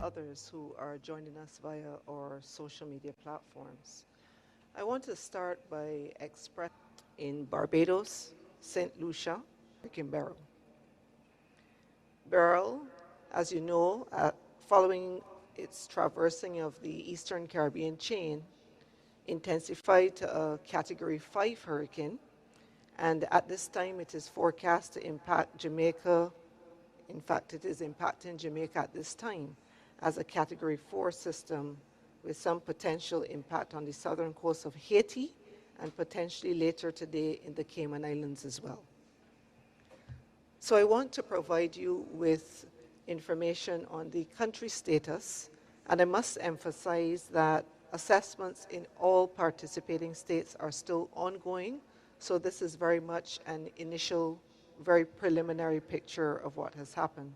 Others who are joining us via our social media platforms. I want to start by expressing in Barbados, St. Lucia, Hurricane Beryl. Beryl, as you know, following its traversing of the Eastern Caribbean chain, intensified to a Category 5 hurricane, and at this time it is forecast to impact Jamaica. In fact, it is impacting Jamaica at this time as a Category 4 system with some potential impact on the southern coast of Haiti and potentially later today in the Cayman Islands as well. So I want to provide you with information on the country status, and I must emphasize that assessments in all participating states are still ongoing, so this is very much an initial, very preliminary picture of what has happened.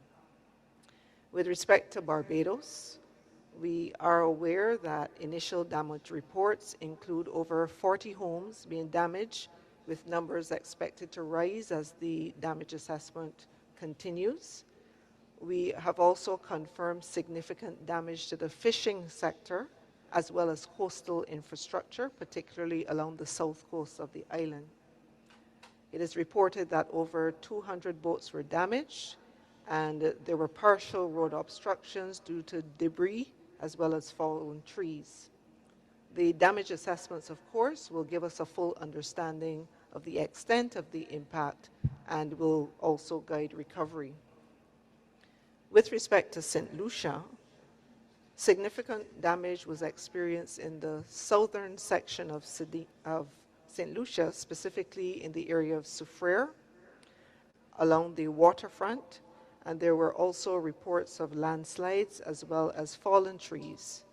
With respect to Barbados, we are aware that initial damage reports include over 40 homes being damaged, with numbers expected to rise as the damage assessment continues. We have also confirmed significant damage to the fishing sector, as well as coastal infrastructure, particularly along the south coast of the island. It is reported that over 200 boats were damaged, and there were partial road obstructions due to debris as well as fallen trees. The damage assessments, of course, will give us a full understanding of the extent of the impact and will also guide recovery. With respect to St. Lucia, significant damage was experienced in the southern section of St. Lucia, specifically in the area of Soufriere, along the waterfront, and there were also reports of landslides as well as fallen trees.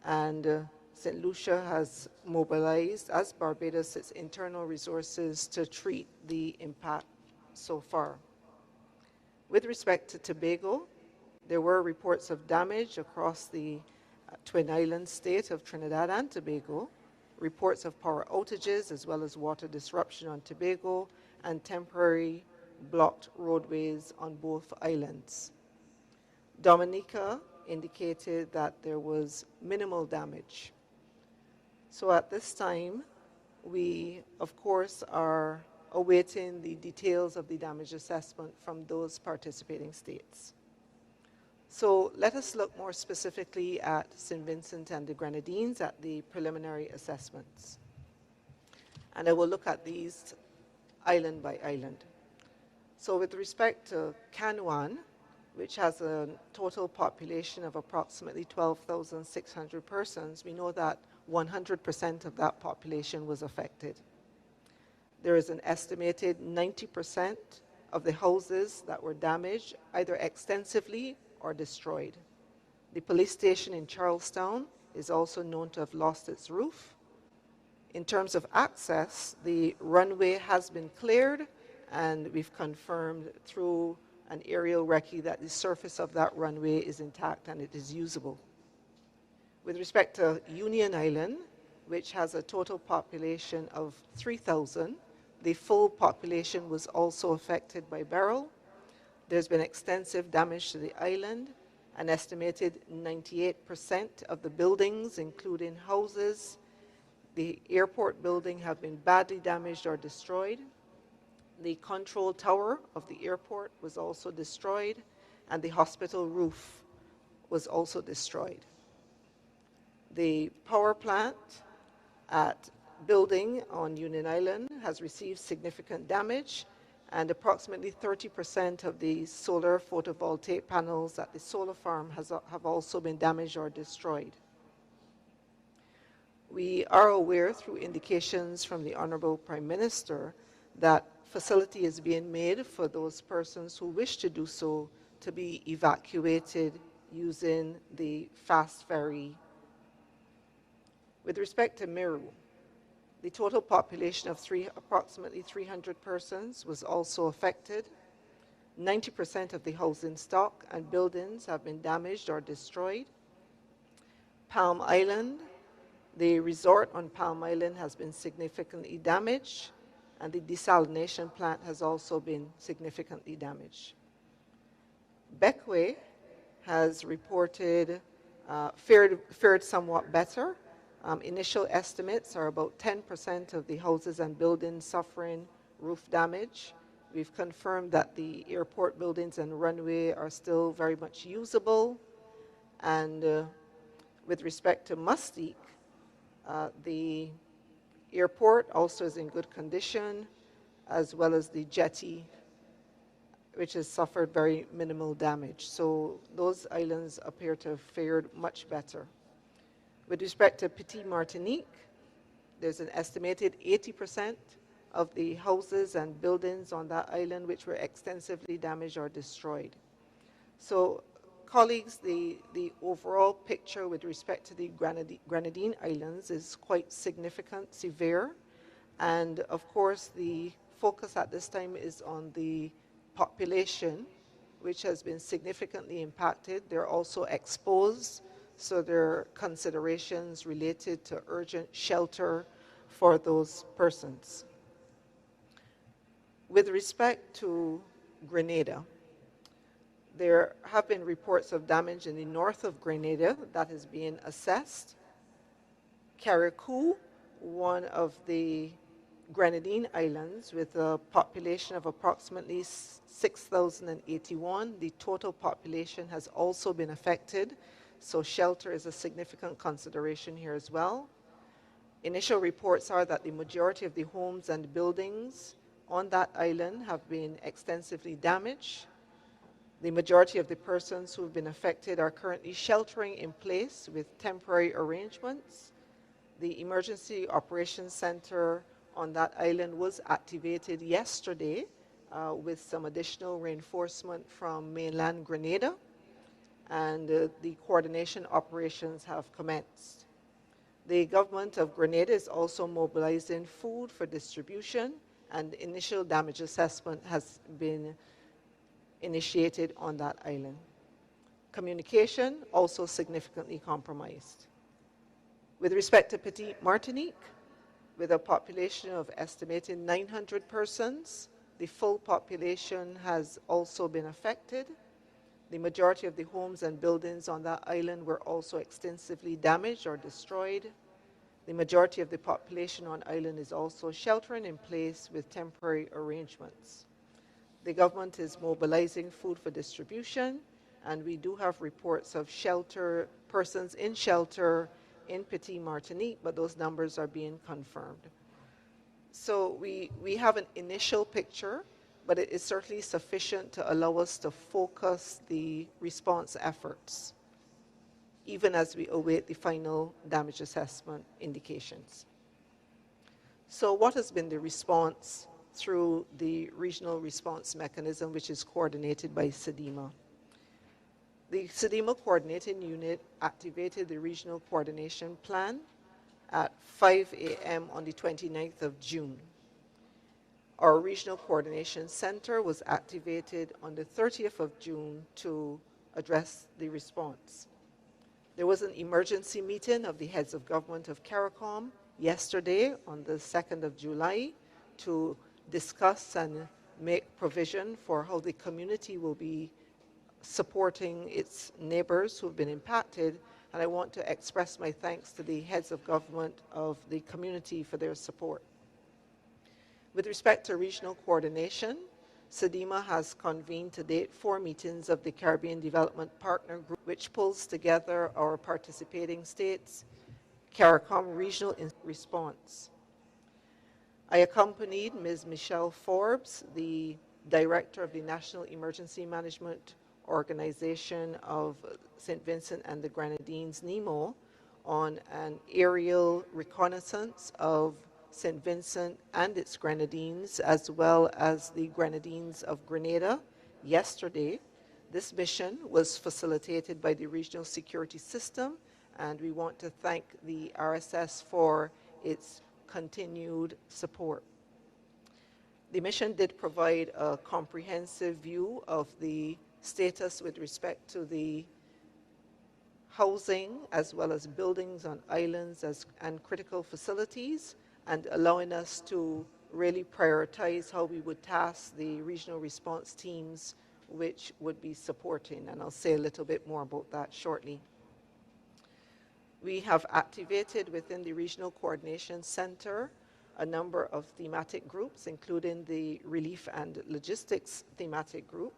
And St. Lucia has mobilized, as Barbados, its internal resources to treat the impact so far. With respect to Tobago, there were reports of damage across the Twin Islands state of Trinidad and Tobago, reports of power outages as well as water disruption on Tobago, and temporary blocked roadways on both islands. Dominica indicated that there was minimal damage. So at this time, we, of course, are awaiting the details of the damage assessment from those participating states. So let us look more specifically at St. Vincent and the Grenadines at the preliminary assessments. And I will look at these island by island. So with respect to Canouan, which has a total population of approximately 12,600 persons, we know that 100% of that population was affected. There is an estimated 90% of the houses that were damaged, either extensively or destroyed. The police station in Charlestown is also known to have lost its roof. In terms of access, the runway has been cleared, and we've confirmed through an aerial recce that the surface of that runway is intact and it is usable. With respect to Union Island, which has a total population of 3,000, the full population was also affected by Beryl. There's been extensive damage to the island. An estimated 98% of the buildings, including houses, the airport building, have been badly damaged or destroyed. The control tower of the airport was also destroyed, and the hospital roof was also destroyed. The power plant at building on Union Island has received significant damage, and approximately 30% of the solar photovoltaic panels at the solar farm have also been damaged or destroyed. We are aware through indications from the Honorable Prime Minister that facility is being made for those persons who wish to do so to be evacuated using the fast ferry. With respect to Meru, The total population of approximately 300 persons was also affected. 90% of the housing stock and buildings have been damaged or destroyed. Palm Island, the resort on Palm Island has been significantly damaged, and the desalination plant has also been significantly damaged. Beckway has reported fared somewhat better. Initial estimates are about 10% of the houses and buildings suffering roof damage. We've confirmed that the airport buildings and runway are still very much usable. And with respect to Mustique, the airport also is in good condition, as well as the jetty, which has suffered very minimal damage. So those islands appear to have fared much better. With respect to Petite Martinique, there's an estimated 80% of the houses and buildings on that island which were extensively damaged or destroyed. So, colleagues, the overall picture with respect to the Grenadine Islands is quite significant, severe, and of course the focus at this time is on the population, which has been significantly impacted. They're also exposed, so there are considerations related to urgent shelter for those persons. With respect to Grenada, there have been reports of damage in the north of Grenada that is being assessed. Carriacou, one of the Grenadine Islands with a population of approximately 6,081. The total population has also been affected, so shelter is a significant consideration here as well. Initial reports are that the majority of the homes and buildings on that island have been extensively damaged. The majority of the persons who have been affected are currently sheltering in place with temporary arrangements. The Emergency Operations Center on that island was activated yesterday with some additional reinforcement from mainland Grenada, and the coordination operations have commenced. The government of Grenada is also mobilizing food for distribution, and initial damage assessment has been initiated on that island. Communication also significantly compromised. With respect to Petite Martinique, with a population of estimated 900 persons, the full population has also been affected. The majority of the homes and buildings on that island were also extensively damaged or destroyed. The majority of the population on island is also sheltering in place with temporary arrangements. The government is mobilizing food for distribution, and we do have reports of persons in shelter in Petite Martinique, but those numbers are being confirmed. So we have an initial picture, but it is certainly sufficient to allow us to focus the response efforts, even as we await the final damage assessment indications. So what has been the response through the regional response mechanism, which is coordinated by CDEMA? The CDEMA coordinating unit activated the regional coordination plan at 5 a.m. on the 29th of June. Our regional coordination center was activated on the 30th of June to address the response. There was an emergency meeting of the heads of government of CARICOM yesterday on the 2nd of July to discuss and make provision for how the community will be supporting its neighbors who have been impacted, and I want to express my thanks to the heads of government of the community for their support. With respect to regional coordination, CDEMA has convened to date 4 meetings of the Caribbean Development Partner Group, which pulls together our participating states, CARICOM Regional Response. I accompanied Ms. Michelle Forbes, the Director of the National Emergency Management Organization of St. Vincent and the Grenadines, NEMO, on an aerial reconnaissance of St. Vincent and its Grenadines, as well as the Grenadines of Grenada yesterday. This mission was facilitated by the Regional Security System, and we want to thank the RSS for its continued support. The mission did provide a comprehensive view of the status with respect to the housing as well as buildings on islands and critical facilities, and allowing us to really prioritize how we would task the regional response teams which would be supporting, and I'll say a little bit more about that shortly. We have activated within the Regional Coordination Center a number of thematic groups, including the Relief and Logistics thematic group,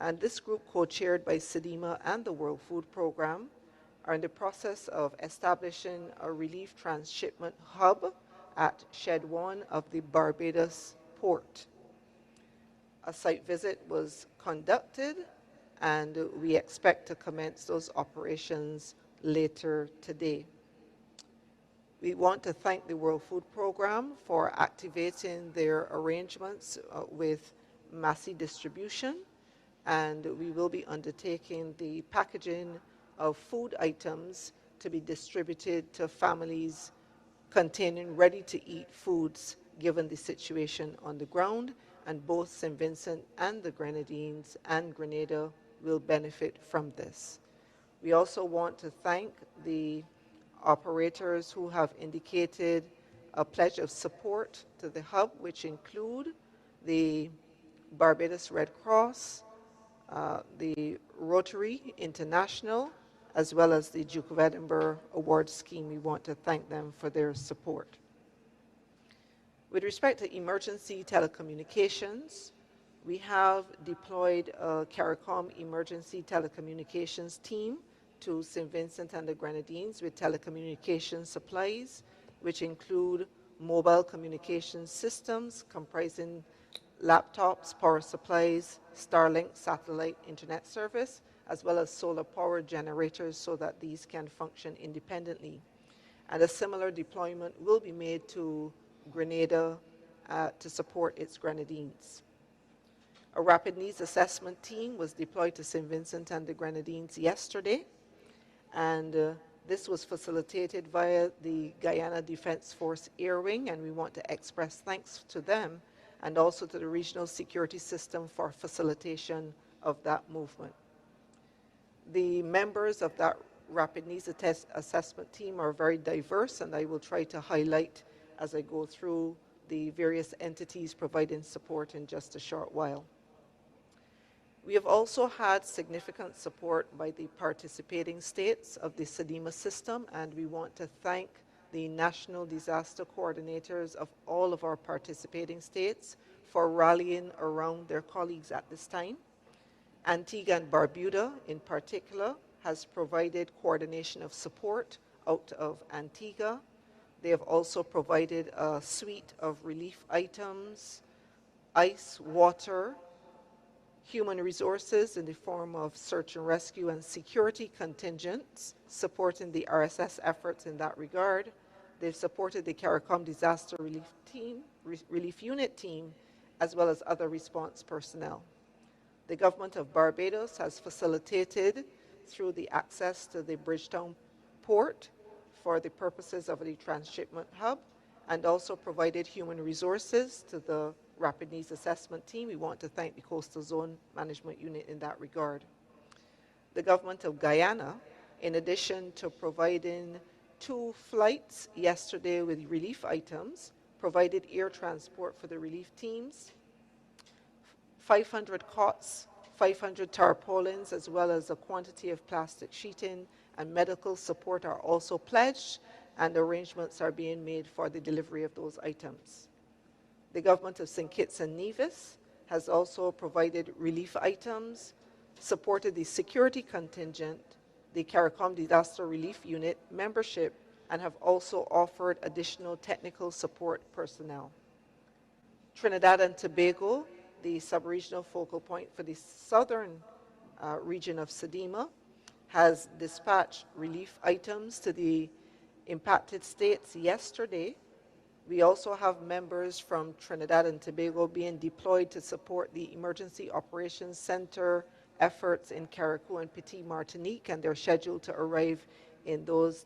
and this group, co-chaired by CDEMA and the World Food Programme, are in the process of establishing a relief transshipment hub at Shed 1 of the Barbados port. A site visit was conducted, and we expect to commence those operations later today. We want to thank the World Food Programme for activating their arrangements with Massey Distribution, and we will be undertaking the packaging of food items to be distributed to families containing ready-to-eat foods given the situation on the ground, and both St. Vincent and the Grenadines and Grenada will benefit from this. We also want to thank the operators who have indicated a pledge of support to the hub, which include the Barbados Red Cross, the Rotary International, as well as the Duke of Edinburgh Award Scheme. We want to thank them for their support. With respect to emergency telecommunications, we have deployed a CARICOM emergency telecommunications team to St. Vincent and the Grenadines with telecommunications supplies, which include mobile communication systems comprising laptops, power supplies, Starlink satellite internet service, as well as solar power generators so that these can function independently. And a similar deployment will be made to Grenada to support its Grenadines. A rapid needs assessment team was deployed to St. Vincent and the Grenadines yesterday, and this was facilitated via the Guyana Defense Force Air Wing, and we want to express thanks to them and also to the regional security system for facilitation of that movement. The members of that rapid needs assessment team are very diverse, and I will try to highlight as I go through the various entities providing support in just a short while. We have also had significant support by the participating states of the CDEMA system, and we want to thank the national disaster coordinators of all of our participating states for rallying around their colleagues at this time. Antigua and Barbuda, in particular, has provided coordination of support out of Antigua. They have also provided a suite of relief items, ice, water, human resources in the form of search and rescue and security contingents, supporting the RSS efforts in that regard. They've supported the CARICOM disaster relief unit team, as well as other response personnel. The government of Barbados has facilitated through the access to the Bridgetown port for the purposes of the transshipment hub, and also provided human resources to the Rapid Needs Assessment Team. We want to thank the Coastal Zone Management Unit in that regard. The government of Guyana, in addition to providing 2 flights yesterday with relief items, provided air transport for the relief teams, 500 cots, 500 tarpaulins, as well as a quantity of plastic sheeting and medical support are also pledged, and arrangements are being made for the delivery of those items. The government of St. Kitts and Nevis has also provided relief items, supported the security contingent, the CARICOM Disaster Relief Unit membership, and have also offered additional technical support personnel. Trinidad and Tobago, the sub-regional focal point for the southern region of CDEMA, has dispatched relief items to the impacted states yesterday. We also have members from Trinidad and Tobago being deployed to support the Emergency Operations Center efforts in Carriacou and Petit Martinique, and they're scheduled to arrive in those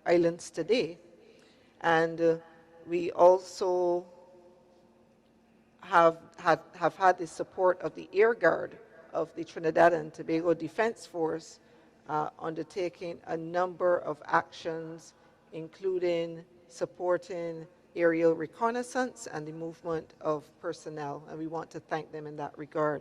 islands today. And we also have had the support of the Air Guard of the Trinidad and Tobago Defense Force, undertaking a number of actions, including supporting aerial reconnaissance and the movement of personnel, and we want to thank them in that regard.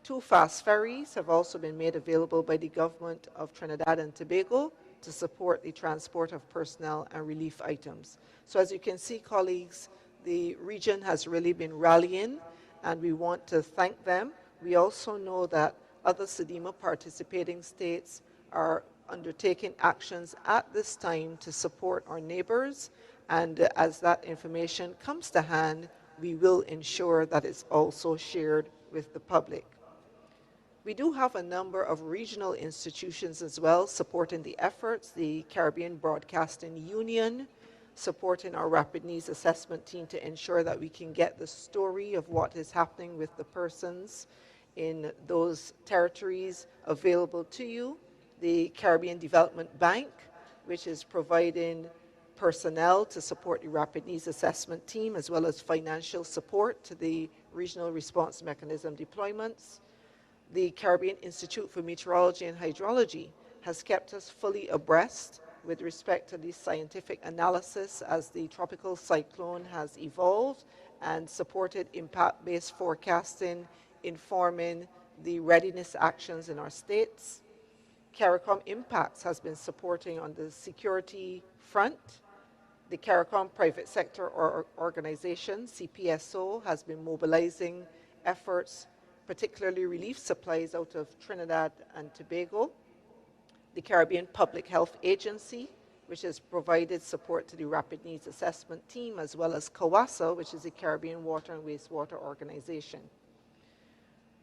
2 fast ferries have also been made available by the government of Trinidad and Tobago to support the transport of personnel and relief items. So as you can see, colleagues, the region has really been rallying, and we want to thank them. We also know that other CDEMA participating states are undertaking actions at this time to support our neighbors, and as that information comes to hand, we will ensure that it's also shared with the public. We do have a number of regional institutions as well supporting the efforts. The Caribbean Broadcasting Union supporting our rapid needs assessment team to ensure that we can get the story of what is happening with the persons in those territories available to you. The Caribbean Development Bank, which is providing personnel to support the rapid needs assessment team, as well as financial support to the regional response mechanism deployments. The Caribbean Institute for Meteorology and Hydrology has kept us fully abreast with respect to the scientific analysis as the tropical cyclone has evolved, and supported impact-based forecasting, informing the readiness actions in our states. CARICOM Impacts has been supporting on the security front. The CARICOM Private Sector Organization, CPSO, has been mobilizing efforts, particularly relief supplies out of Trinidad and Tobago. The Caribbean Public Health Agency, which has provided support to the Rapid Needs Assessment Team, as well as COWASA, which is the Caribbean Water and Wastewater Organization.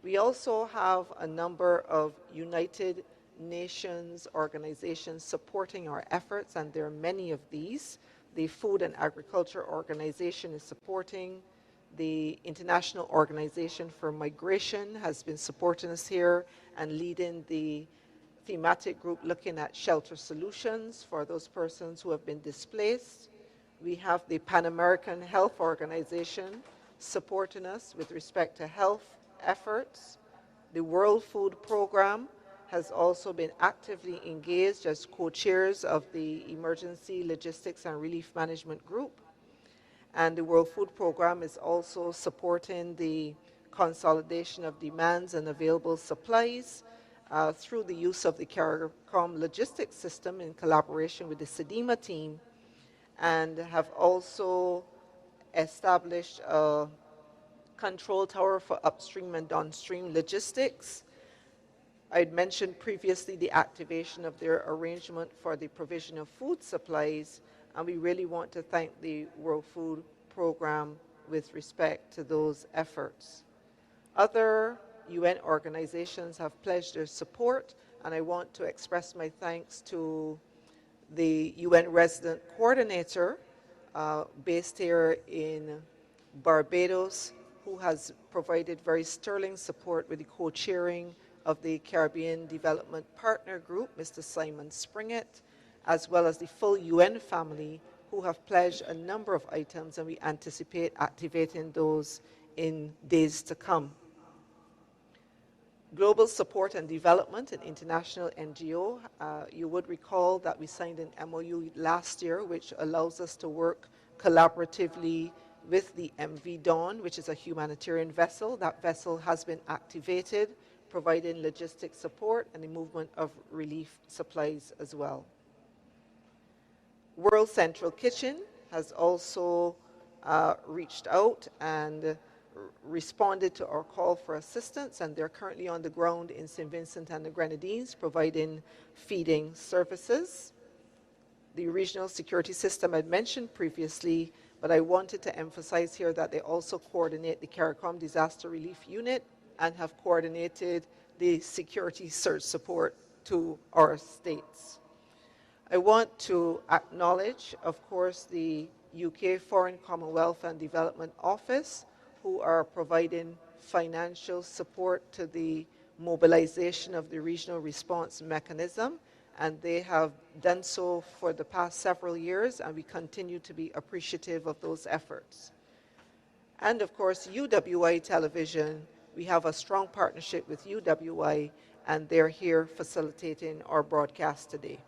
We also have a number of United Nations organizations supporting our efforts, and there are many of these. The Food and Agriculture Organization is supporting. The International Organization for Migration has been supporting us here and leading the thematic group looking at shelter solutions for those persons who have been displaced. We have the Pan American Health Organization supporting us with respect to health efforts. The World Food Program has also been actively engaged as co-chairs of the Emergency Logistics and Relief Management Group. And the World Food Program is also supporting the consolidation of demands and available supplies through the use of the CARICOM logistics system in collaboration with the CDEMA team, and have also established a control tower for upstream and downstream logistics. I'd mentioned previously the activation of their arrangement for the provision of food supplies, and we really want to thank the World Food Program with respect to those efforts. Other UN organizations have pledged their support, and I want to express my thanks to the UN Resident Coordinator based here in Barbados, who has provided very sterling support with the co-chairing of the Caribbean Development Partner Group, Mr. Simon Springett, as well as the full UN family, who have pledged a number of items, and we anticipate activating those in days to come. Global Support and Development, an international NGO, you would recall that we signed an MOU last year, which allows us to work collaboratively with the MV Dawn, which is a humanitarian vessel. That vessel has been activated, providing logistic support and the movement of relief supplies as well. World Central Kitchen has also reached out and responded to our call for assistance, and they're currently on the ground in St. Vincent and the Grenadines providing feeding services. The regional security system I'd mentioned previously, but I wanted to emphasize here that they also coordinate the CARICOM Disaster Relief Unit and have coordinated the security search support to our states. I want to acknowledge, of course, the UK Foreign Commonwealth and Development Office, who are providing financial support to the mobilization of the regional response mechanism, and they have done so for the past several years, and we continue to be appreciative of those efforts. And of course, UWI Television, we have a strong partnership with UWI, and they're here facilitating our broadcast today.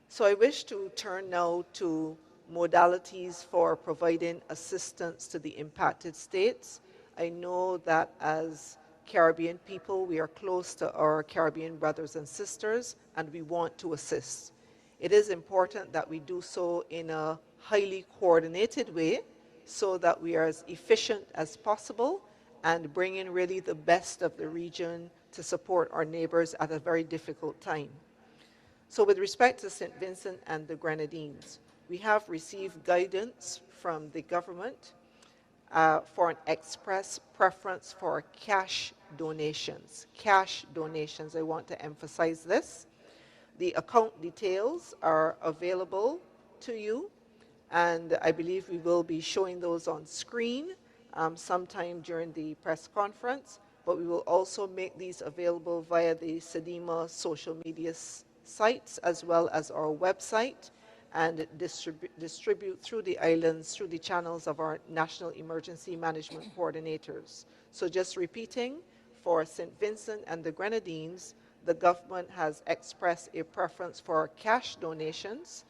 So I wish to turn now to modalities for providing assistance to the impacted states. I know that as Caribbean people, we are close to our Caribbean brothers and sisters, and we want to assist. It is important that we do so in a highly coordinated way so that we are as efficient as possible and bring in really the best of the region to support our neighbors at a very difficult time. So with respect to St. Vincent and the Grenadines, we have received guidance from the government for an express preference for cash donations. Cash donations, I want to emphasize this. The account details are available to you, and I believe we will be showing those on screen sometime during the press conference, but we will also make these available via the CDEMA social media sites as well as our website, and distribute through the islands, through the channels of our National Emergency Management Coordinators. So just repeating, for St. Vincent and the Grenadines, the government has expressed a preference for cash donations.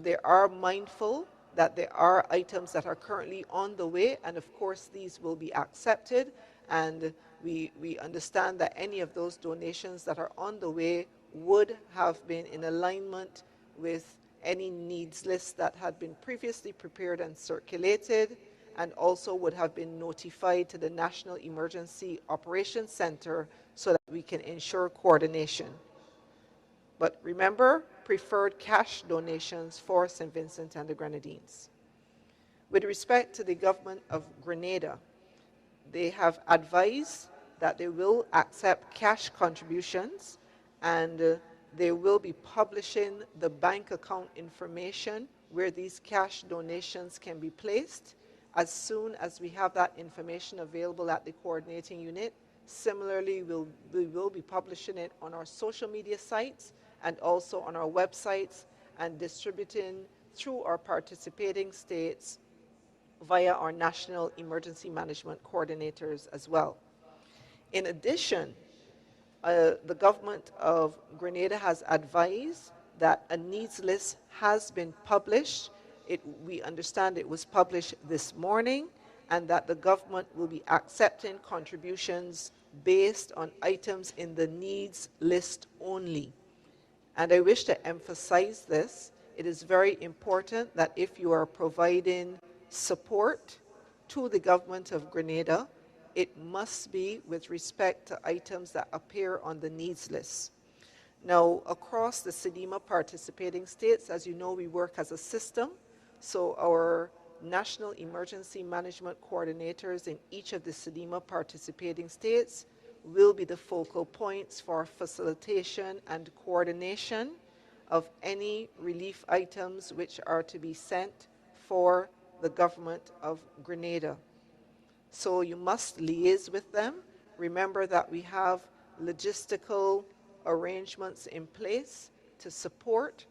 They are mindful that there are items that are currently on the way, and of course these will be accepted, and we understand that any of those donations that are on the way would have been in alignment with any needs lists that had been previously prepared and circulated, and also would have been notified to the National Emergency Operations Center so that we can ensure coordination. But remember, preferred cash donations for St. Vincent and the Grenadines. With respect to the government of Grenada, they have advised that they will accept cash contributions, and they will be publishing the bank account information where these cash donations can be placed as soon as we have that information available at the coordinating unit. Similarly, we will be publishing it on our social media sites and also on our websites, and distributing through our participating states via our National Emergency Management Coordinators as well. In addition, the government of Grenada has advised that a needs list has been published. We understand it was published this morning, and that the government will be accepting contributions based on items in the needs list only. And I wish to emphasize this. It is very important that if you are providing support to the government of Grenada, it must be with respect to items that appear on the needs list. Now, across the CDEMA participating states, as you know, we work as a system. So our National Emergency Management Coordinators in each of the CDEMA participating states will be the focal points for facilitation and coordination of any relief items which are to be sent for the government of Grenada. So you must liaise with them. Remember that we have logistical arrangements in place to support,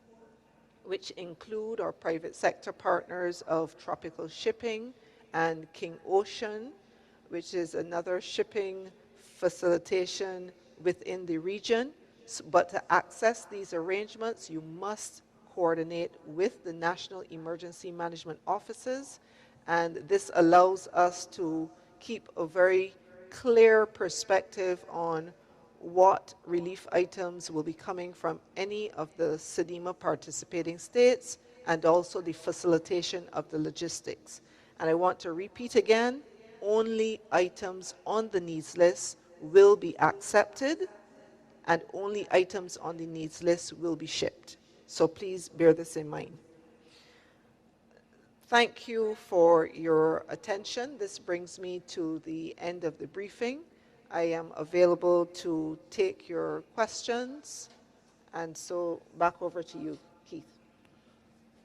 which include our private sector partners of Tropical Shipping and King Ocean, which is another shipping facilitation within the region. But to access these arrangements, you must coordinate with the National Emergency Management Offices, and this allows us to keep a very clear perspective on what relief items will be coming from any of the CDEMA participating states, and also the facilitation of the logistics. And I want to repeat again, only items on the needs list will be accepted, and only items on the needs list will be shipped. So please bear this in mind. Thank you for your attention. This brings me to the end of the briefing. I am available to take your questions, and so back over to you, Keith.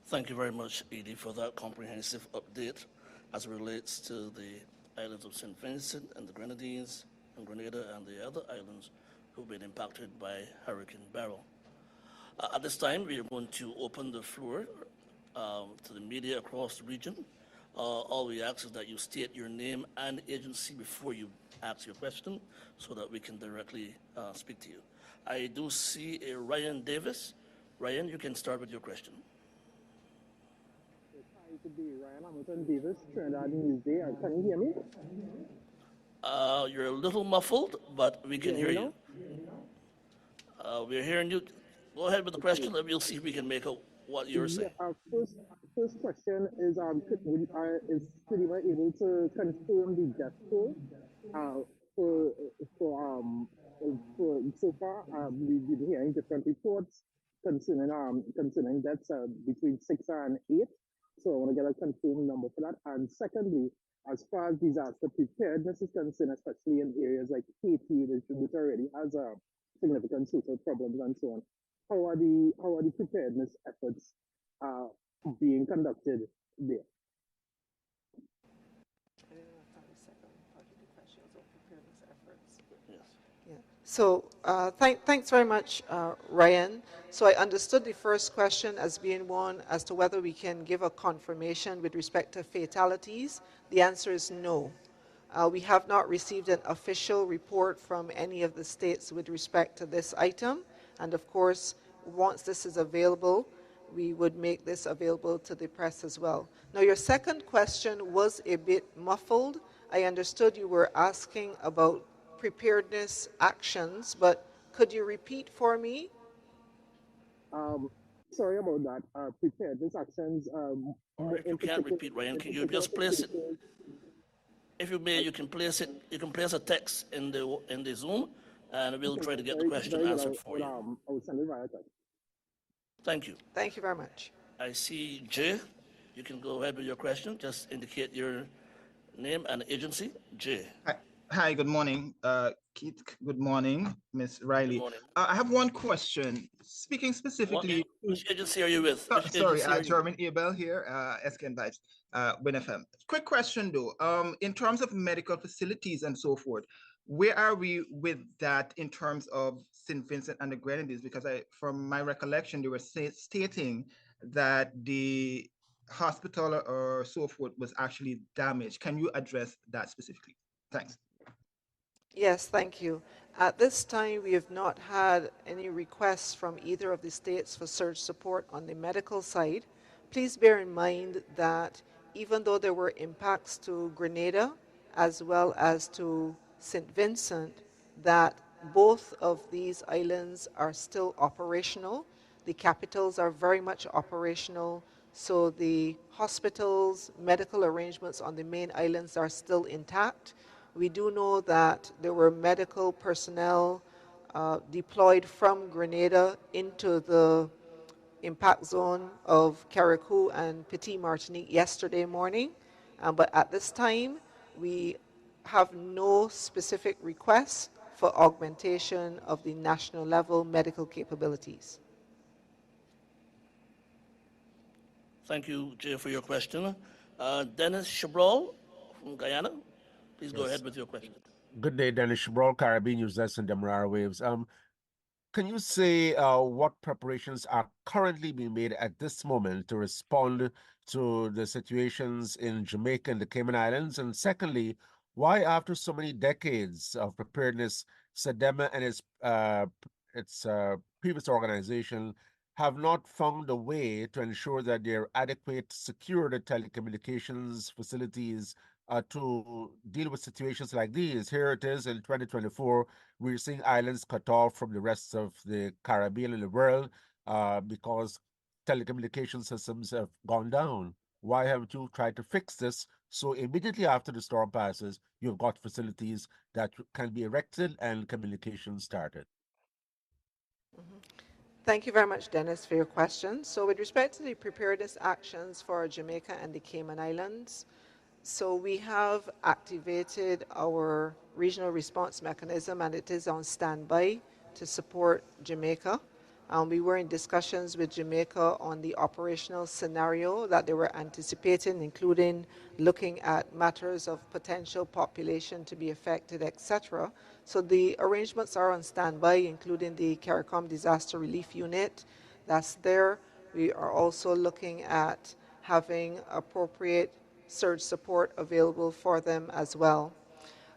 Thank you very much, Edie, for that comprehensive update as it relates to the islands of St. Vincent and the Grenadines and Grenada and the other islands who've been impacted by Hurricane Beryl. At this time, we are going to open the floor to the media across the region. All we ask is that you state your name and agency before you ask your question so that we can directly speak to you. I do see a Ryan Davis. Ryan, you can start with your question. Hi, good day, Ryan Hamilton Davis, Trinidad Newsday. Can you hear me? You're a little muffled, but we can Hear hear me you. now? We're hearing you. Go ahead with the question, and we'll see if we can make out what you're Yeah, saying. first question is, is CDEMA able to confirm the death toll? Uh, for, for so far, we've been hearing different reports concerning deaths between 6 and 8. So I want to get a confirmed number for that. And secondly, as far as disaster preparedness is concerned, especially in areas like Haiti, which already has significant social problems and so on, how are the preparedness efforts uh, being conducted there? I didn't know if that was second part of the question was on preparedness efforts. Yes. Yeah. So thanks very much, Ryan. So I understood the first question as being one as to whether we can give a confirmation with respect to fatalities. The answer is no. We have not received an official report from any of the states with respect to this item. And of course, once this is available, we would make this available to the press as well. Now, your second question was a bit muffled. I understood you were asking about preparedness actions, but could you repeat for me? Um, Sorry about that. Preparedness actions, Or if you can't repeat, Ryan, can you just for place it? cases. If you may, you can place it. You can place a text in the Zoom, and we'll Okay, try to get the very, question very good. answered for you. I will send it via text. Thank you. Thank you very much. I see Jay. You can go ahead with your question. Just indicate your name and agency. Jay. Hi, good morning, Keith. Good morning, Miss Good Riley. morning. I have one question. Speaking specifically, Which agency are you with? Which sorry, agency are you? German Abel here, SKN Vibes, WinFM. Quick question though, in terms of medical facilities and so forth, where are we with that in terms of St. Vincent and the Grenadines? Because from my recollection, they were stating that the hospital or so forth was actually damaged. Can you address that specifically? Thanks. Yes, thank you. At this time, we have not had any requests from either of the states for surge support on the medical side. Please bear in mind that even though there were impacts to Grenada as well as to St. Vincent, that both of these islands are still operational. The capitals are very much operational, so the hospitals, medical arrangements on the main islands are still intact. We do know that there were medical personnel deployed from Grenada into the impact zone of Carriacou and Petit Martinique yesterday morning. But at this time, we have no specific requests for augmentation of the national level medical capabilities. Thank you, Jay, for your question. Dennis Chabral from Guyana. Please go Yes. ahead with your question. Good day, Dennis Shabrol, Caribbean News Desk and Demerara Waves. Can you say what preparations are currently being made at this moment to respond to the situations in Jamaica and the Cayman Islands? And secondly, why, after so many decades of preparedness, CDEMA and its previous organization have not found a way to ensure that there are adequate, secure telecommunications facilities to deal with situations like these? Here it is in 2024. We're seeing islands cut off from the rest of the Caribbean and the world because telecommunication systems have gone down. Why haven't you tried to fix this so immediately after the storm passes, you've got facilities that can be erected and communication started? Thank you very much, Dennis, for your question. So with respect to the preparedness actions for Jamaica and the Cayman Islands, so we have activated our regional response mechanism and it is on standby to support Jamaica. We were in discussions with Jamaica on the operational scenario that they were anticipating, including looking at matters of potential population to be affected, etc. So the arrangements are on standby, including the CARICOM Disaster Relief Unit, that's there. We are also looking at having appropriate surge support available for them as well.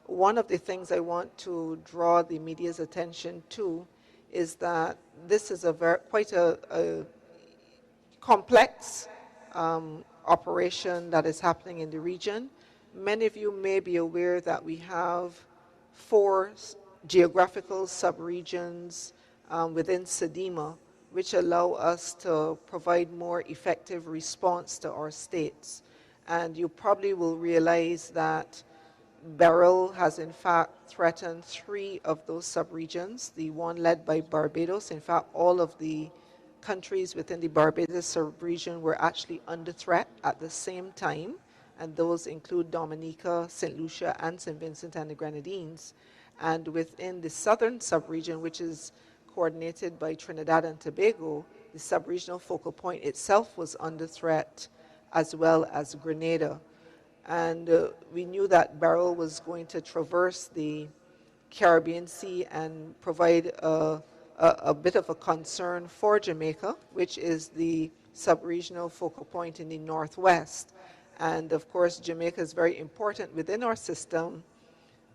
One of the things I want to draw the media's attention to is that this is quite a complex operation that is happening in the region. Many of you may be aware that we have 4 geographical subregions within CDEMA, which allow us to provide more effective response to our states. And you probably will realize that Beryl has in fact threatened 3 of those subregions, the one led by Barbados. In fact, all of the countries within the Barbados sub-region were actually under threat at the same time, and those include Dominica, St. Lucia, and St. Vincent and the Grenadines. And within the southern sub-region, which is coordinated by Trinidad and Tobago, the sub-regional focal point itself was under threat, as well as Grenada. And we knew that Beryl was going to traverse the Caribbean Sea and provide a bit of a concern for Jamaica, which is the sub-regional focal point in the northwest. And of course, Jamaica is very important within our system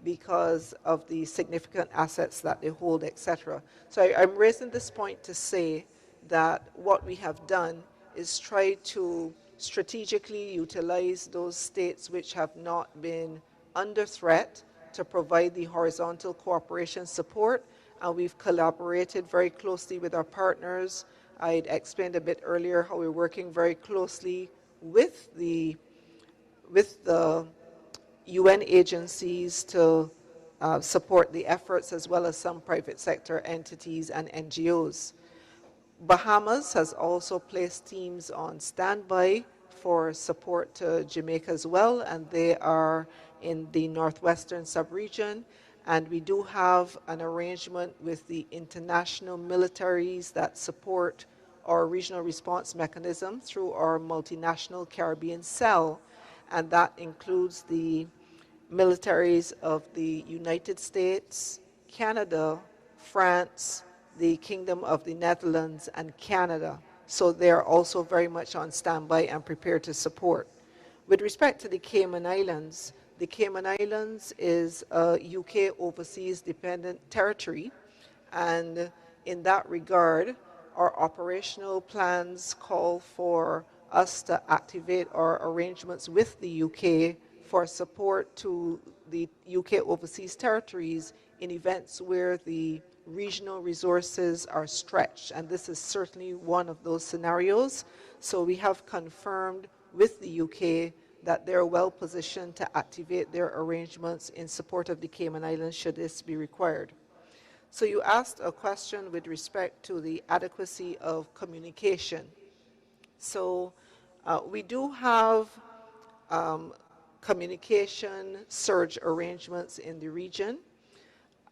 because of the significant assets that they hold, etc. So I'm raising this point to say that what we have done is try to strategically utilize those states which have not been under threat to provide the horizontal cooperation support, and we've collaborated very closely with our partners. I'd explained a bit earlier how we're working very closely with the UN agencies to support the efforts, as well as some private sector entities and NGOs. Bahamas has also placed teams on standby for support to Jamaica as well, and they are in the northwestern subregion. And we do have an arrangement with the international militaries that support our regional response mechanism through our multinational Caribbean cell, and that includes the militaries of the United States, Canada, France, the Kingdom of the Netherlands, and Canada. So they're also very much on standby and prepared to support. With respect to the Cayman Islands is a UK overseas dependent territory, and in that regard, our operational plans call for us to activate our arrangements with the UK for support to the UK overseas territories in events where the regional resources are stretched, and this is certainly one of those scenarios. So we have confirmed with the UK that they're well positioned to activate their arrangements in support of the Cayman Islands should this be required. So you asked a question with respect to the adequacy of communication. So we do have communication surge arrangements in the region.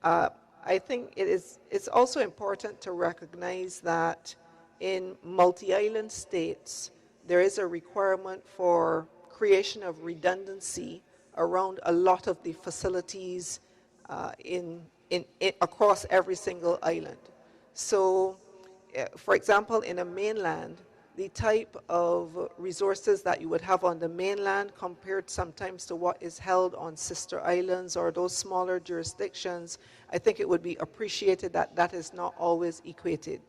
I think it's also important to recognize that in multi-island states, there is a requirement for creation of redundancy around a lot of the facilities across every single island. So, for example, in a mainland, the type of resources that you would have on the mainland compared sometimes to what is held on sister islands or those smaller jurisdictions, I think it would be appreciated that that is not always equated.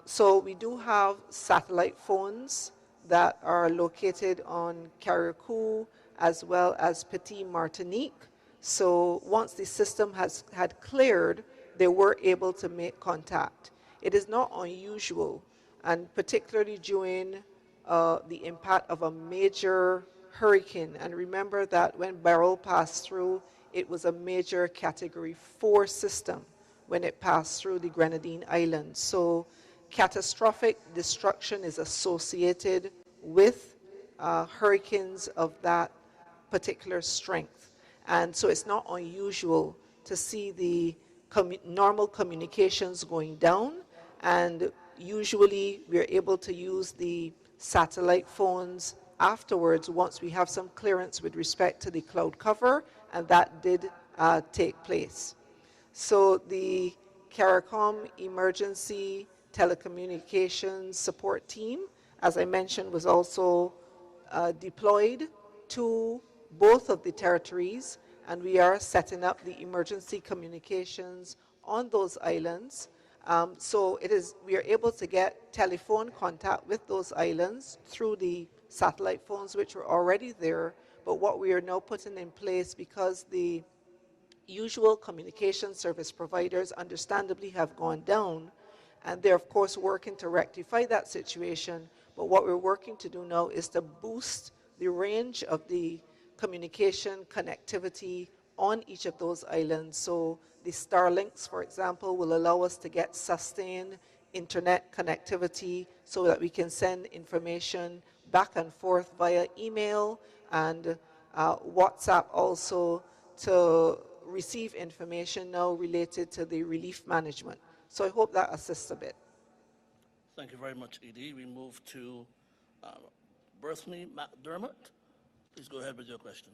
So we do have satellite phones that are located on Carriacou as well as Petit Martinique. So once the system had cleared, they were able to make contact. It is not unusual, and particularly during the impact of a major hurricane. And remember that when Beryl passed through, it was a major Category 4 system when it passed through the Grenadine Islands. So catastrophic destruction is associated with hurricanes of that particular strength. And so it's not unusual to see the normal communications going down, and usually we're able to use the satellite phones afterwards once we have some clearance with respect to the cloud cover, and that did take place. So the CARICOM emergency telecommunications support team, as I mentioned, was also deployed to both of the territories, and we are setting up the emergency communications on those islands. So we are able to get telephone contact with those islands through the satellite phones which were already there, but what we are now putting in place, because the usual communication service providers understandably have gone down, and they're of course working to rectify that situation, but what we're working to do now is to boost the range of the communication connectivity on each of those islands. So the Starlinks, for example, will allow us to get sustained internet connectivity so that we can send information back and forth via email and WhatsApp also, to receive information now related to the relief management. So I hope that assists a bit. Thank you very much, Edie. We move to Berthany McDermott. Please go ahead with your question.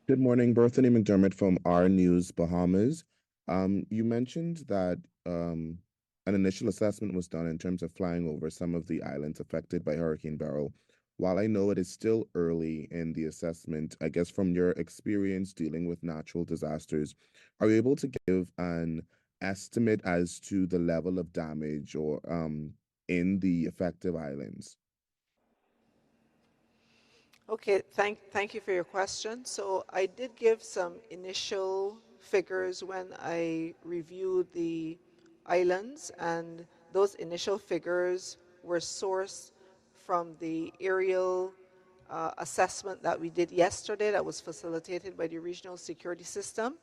Good morning, Berthany McDermott from R News Bahamas. You mentioned that an initial assessment was done in terms of flying over some of the islands affected by Hurricane Beryl. While I know it is still early in the assessment, I guess from your experience dealing with natural disasters, are you able to give an estimate as to the level of damage or in the affected islands? Okay, thank you for your question. So I did give some initial figures when I reviewed the islands, and those initial figures were sourced from the aerial assessment that we did yesterday that was facilitated by the Regional Security System.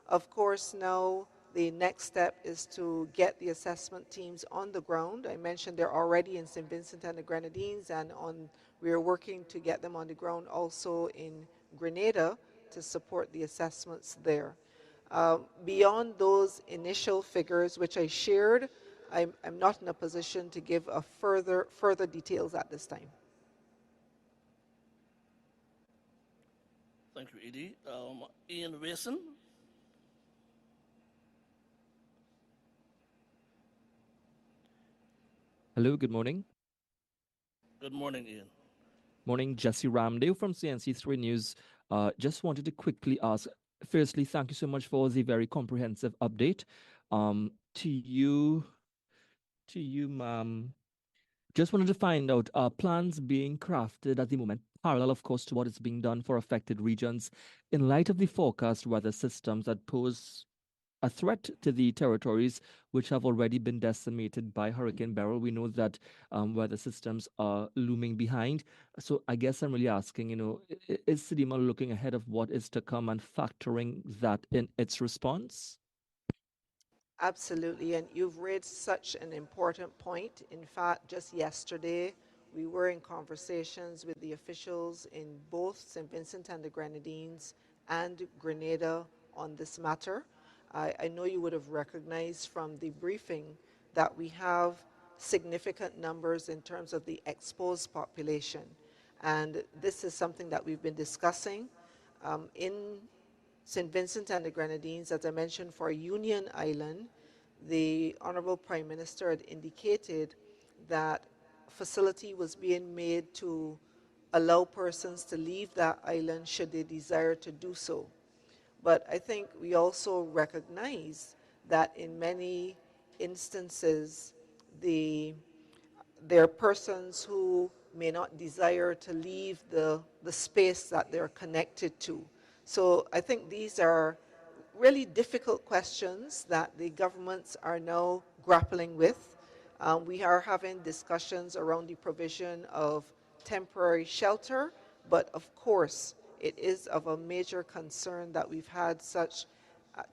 Of course, now the next step is to get the assessment teams on the ground. I mentioned they're already in St. Vincent and the Grenadines, and we are working to get them on the ground also in Grenada to support the assessments there. Beyond those initial figures, which I shared, I'm not in a position to give a further details at this time. Thank you, Edie. Ian Rayson. Hello, good morning. Good morning, Ian. Morning, Jesse Ramdale from CNC3 News. Just wanted to quickly ask, firstly, thank you so much for the very comprehensive update. To you, ma'am, just wanted to find out, are plans being crafted at the moment, parallel, of course, to what is being done for affected regions, in light of the forecast weather systems that pose a threat to the territories which have already been decimated by Hurricane Beryl? We know that weather systems are looming behind. So I guess I'm really asking, is CDEMA looking ahead of what is to come and factoring that in its response? Absolutely, and you've raised such an important point. In fact, just yesterday, we were in conversations with the officials in both St. Vincent and the Grenadines and Grenada on this matter. I know you would have recognized from the briefing that we have significant numbers in terms of the exposed population. And this is something that we've been discussing. In St. Vincent and the Grenadines, as I mentioned, for Union Island, the Honorable Prime Minister had indicated that a facility was being made to allow persons to leave that island should they desire to do so. But I think we also recognize that in many instances, there are persons who may not desire to leave the space that they're connected to. So I think these are really difficult questions that the governments are now grappling with. We are having discussions around the provision of temporary shelter, but of course, it is of a major concern that we've had such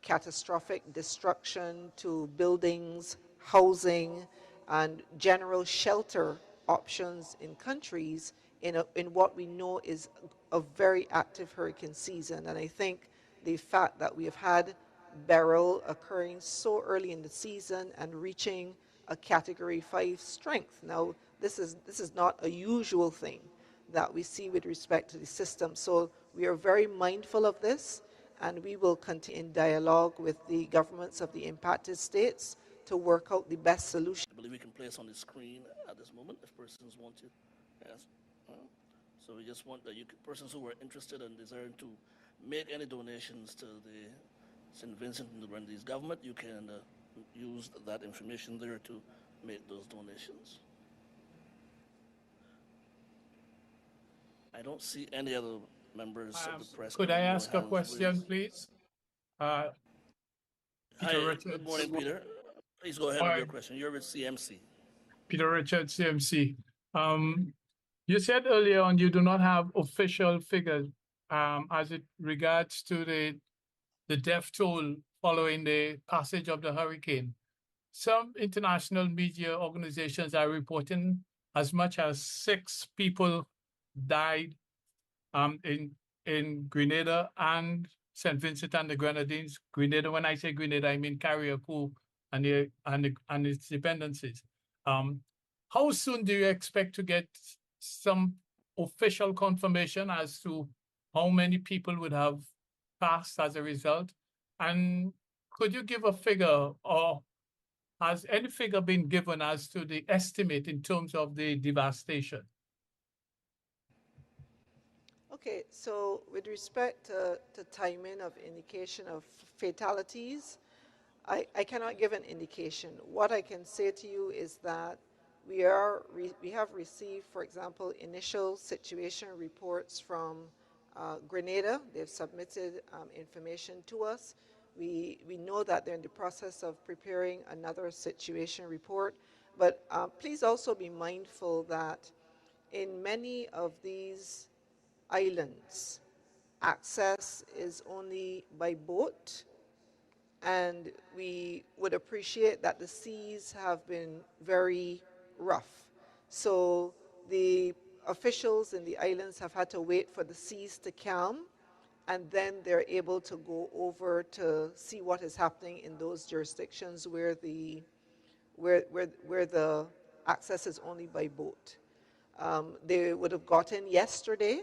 catastrophic destruction to buildings, housing, and general shelter options in countries in what we know is a very active hurricane season. And I think the fact that we have had Beryl occurring so early in the season and reaching a Category 5 strength. Now, this is not a usual thing that we see with respect to the system. So we are very mindful of this, and we will continue in dialogue with the governments of the impacted states to work out the best solution. I believe we can place on the screen at this moment if persons want to. Yes. So we just want persons who are interested and desiring to make any donations to the St. Vincent and the Grenadines government, you can use that information there to make those donations. I don't see any other members of the press. Could I ask a question, please? Hi, Peter Richards. good morning, Peter. Please go ahead with your question. You're with CMC. Peter Richards, CMC. You said earlier on you do not have official figures as it regards to the death toll following the passage of the hurricane. Some international media organizations are reporting as much as 6 people died in Grenada and St. Vincent and the Grenadines. Grenada, when I say Grenada, I mean Carriacou and its dependencies. How soon do you expect to get some official confirmation as to how many people would have passed as a result? And could you give a figure, or has any figure been given as to the estimate in terms of the devastation? Okay, so with respect to timing of indication of fatalities, I cannot give an indication. What I can say to you is that we have received, for example, initial situation reports from Grenada. They've submitted information to us. We know that they're in the process of preparing another situation report, but please also be mindful that in many of these islands, access is only by boat, and we would appreciate that the seas have been very rough. So the officials in the islands have had to wait for the seas to calm, and then they're able to go over to see what is happening in those jurisdictions where the access is only by boat. They would have gotten yesterday.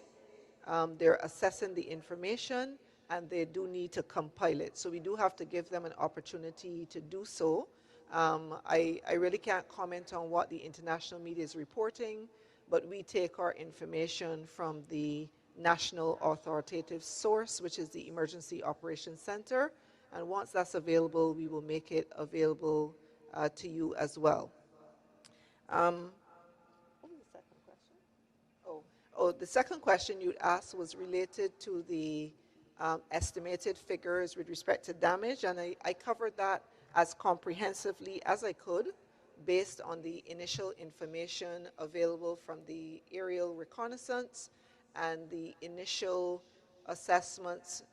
They're assessing the information, and they do need to compile it. So we do have to give them an opportunity to do so. I really can't comment on what the international media is reporting, but we take our information from the national authoritative source, which is the Emergency Operations Center. And once that's available, we will make it available to you as well. The second question you asked was related to the estimated figures with respect to damage, and I covered that as comprehensively as I could based on the initial information available from the aerial reconnaissance and the initial assessments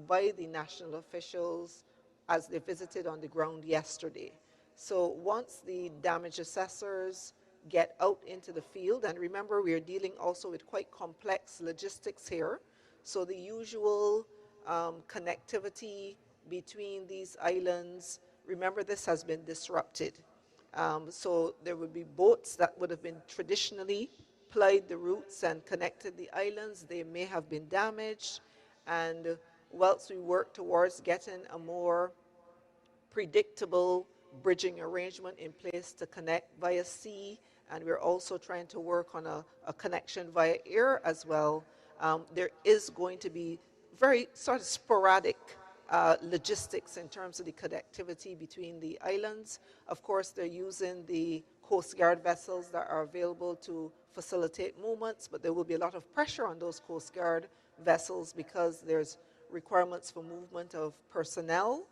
by the national officials as they visited on the ground yesterday. So once the damage assessors get out into the field, and remember we are dealing also with quite complex logistics here, so the usual connectivity between these islands, remember this has been disrupted. So there would be boats that would have been traditionally plied the routes and connected the islands. They may have been damaged, and whilst we work towards getting a more predictable bridging arrangement in place to connect via sea, and we're also trying to work on a connection via air as well. There is going to be very sort of sporadic logistics in terms of the connectivity between the islands. Of course, they're using the Coast Guard vessels that are available to facilitate movements, but there will be a lot of pressure on those Coast Guard vessels because there's requirements for movement of personnel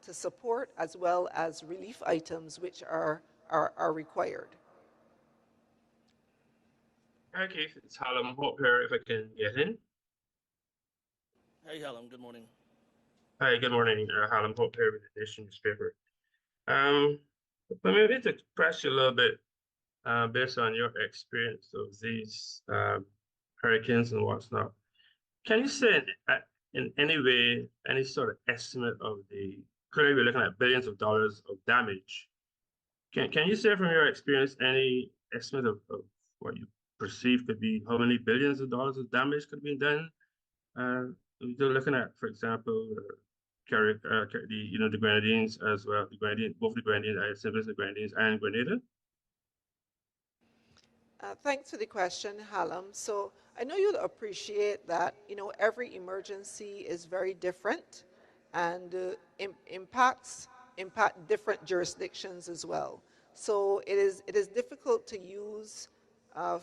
to support, as well as relief items which are required. Okay, it's Hallam Hope here, if I can get in. Hey, Hallam, good morning. Hi, good morning. Hallam Hope here with the Nation newspaper. But maybe to press you a little bit based on your experience of these hurricanes and what's not. Can you say in any way, any sort of estimate of currently we're looking at billions of dollars of damage. Can you say from your experience any estimate of what you perceive could be how many billions of dollars of damage could be done? You're looking at, for example, the Grenadines as well, both the Grenadines, St. Vincent Grenadines and Grenada? Thanks for the question, Hallam. So I know you'll appreciate that, every emergency is very different and impact different jurisdictions as well. So it is difficult to use